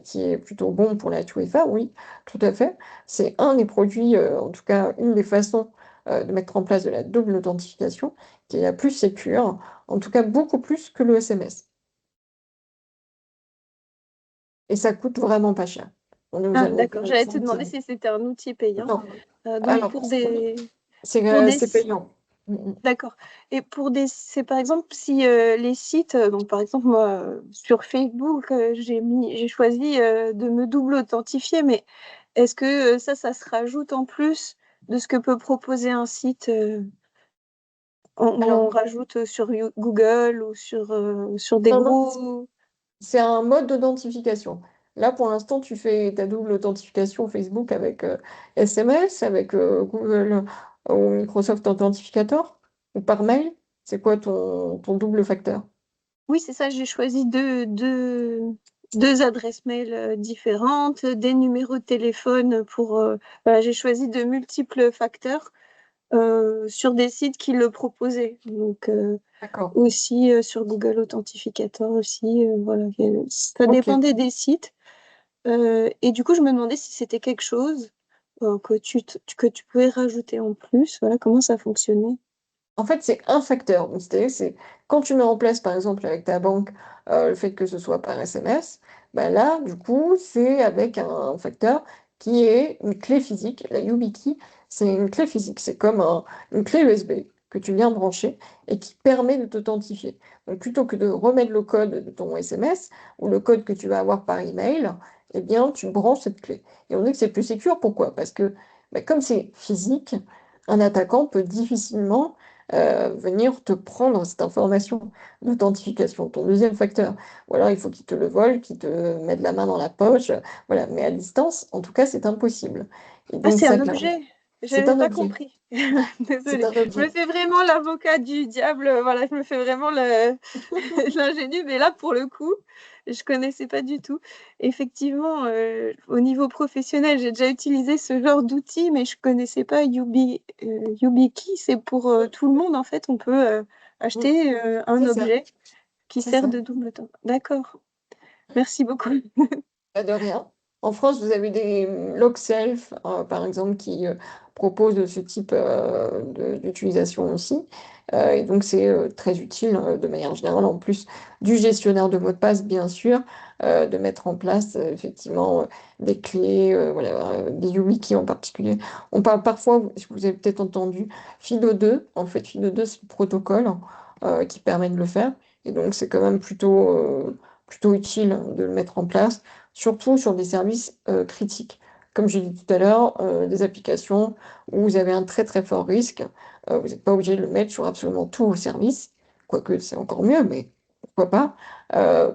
qui est plutôt bon pour la 2FA? Oui, tout à fait. C'est un des produits, en tout cas, une des façons de mettre en place de la double authentification qui est la plus sécure, en tout cas beaucoup plus que le SMS. Et ça coûte vraiment pas cher. On est aux Ah, alentours d'accord. de J'allais te 30 demander centimes. si c'était un outil payant. Non, Donc alors, pour des, c'est payant. Mm, mm. d'accord. Et c'est par exemple si les sites, donc par exemple moi sur Facebook, j'ai choisi de me double authentifier, mais est-ce que ça se rajoute en plus de ce que peut proposer un site Alors, on rajoute sur Google ou sur des non, non, gros. c'est un mode d'authentification. Là, pour l'instant, tu fais ta double authentification Facebook avec SMS, avec Google ou Microsoft Authentificator, ou par mail. C'est quoi ton double facteur? Oui, c'est ça, j'ai choisi deux adresses mail différentes, des numéros de téléphone pour. Voilà, j'ai choisi de multiples facteurs sur des sites qui le proposaient. Donc, D'accord. aussi sur Google Authentificator aussi. Voilà, ça Ok. dépendait des sites. Et du coup, je me demandais si c'était quelque chose que tu pouvais rajouter en plus. Voilà, comment ça fonctionnait. En fait, c'est un facteur. Donc, c'est-à-dire, c'est quand tu mets en place, par exemple, avec ta banque, le fait que ce soit par SMS, ben là, du coup, c'est avec un facteur qui est une clé physique. La YubiKey, c'est une clé physique. C'est comme une clé USB que tu viens brancher et qui permet de t'authentifier. Donc, plutôt que de remettre le code de ton SMS ou le code que tu vas avoir par email, eh bien, tu branches cette clé. Et on dit que c'est plus sécur. Pourquoi? Parce que, ben, comme c'est physique, un attaquant peut difficilement venir te prendre cette information d'authentification, ton deuxième facteur. Ou alors il faut qu'il te le vole, qu'il te mette la main dans la poche, voilà. Mais à distance, en tout cas, c'est impossible. Et Ah, donc c'est ça un permet. objet. C'est J'avais un pas objet. compris. C'est Désolée. un Je me objet. fais vraiment l'avocat du diable. Voilà, je me fais vraiment l'ingénu. Mais là, pour le coup, je connaissais pas du tout. Effectivement, au niveau professionnel, j'ai déjà utilisé ce genre d'outil, mais je connaissais pas YubiKey. C'est pour tout le monde, en fait. On peut acheter un C'est ça. objet qui C'est sert ça. de double temps. D'accord. Merci beaucoup. Pas de rien. En France, vous avez des Logself, par exemple, qui proposent ce type d'utilisation aussi. Et donc, c'est très utile de manière générale, en plus du gestionnaire de mots de passe, bien sûr, de mettre en place effectivement des clés, voilà, des YubiKey en particulier. On parle parfois, vous avez peut-être entendu, FIDO2. En fait, FIDO2, c'est le protocole qui permet de le faire. Et donc, c'est quand même plutôt utile de le mettre en place surtout sur des services critiques. Comme j'ai dit tout à l'heure, des applications où vous avez un très très fort risque, vous n'êtes pas obligé de le mettre sur absolument tous vos services, quoique c'est encore mieux, mais pourquoi pas.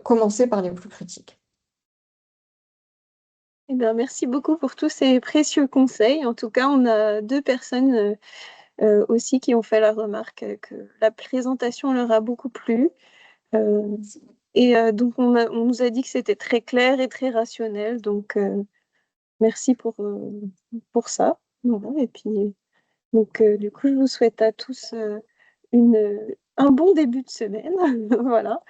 Commencer par les plus critiques. Eh bien, merci beaucoup pour tous ces précieux conseils. En tout cas, on a deux personnes aussi qui ont fait la remarque que la présentation leur a beaucoup plu. Euh, et donc, on nous a dit que c'était très clair et très rationnel. Donc, merci pour ça. Voilà. Et puis, donc, du coup, je vous souhaite à tous un bon début de semaine. Voilà.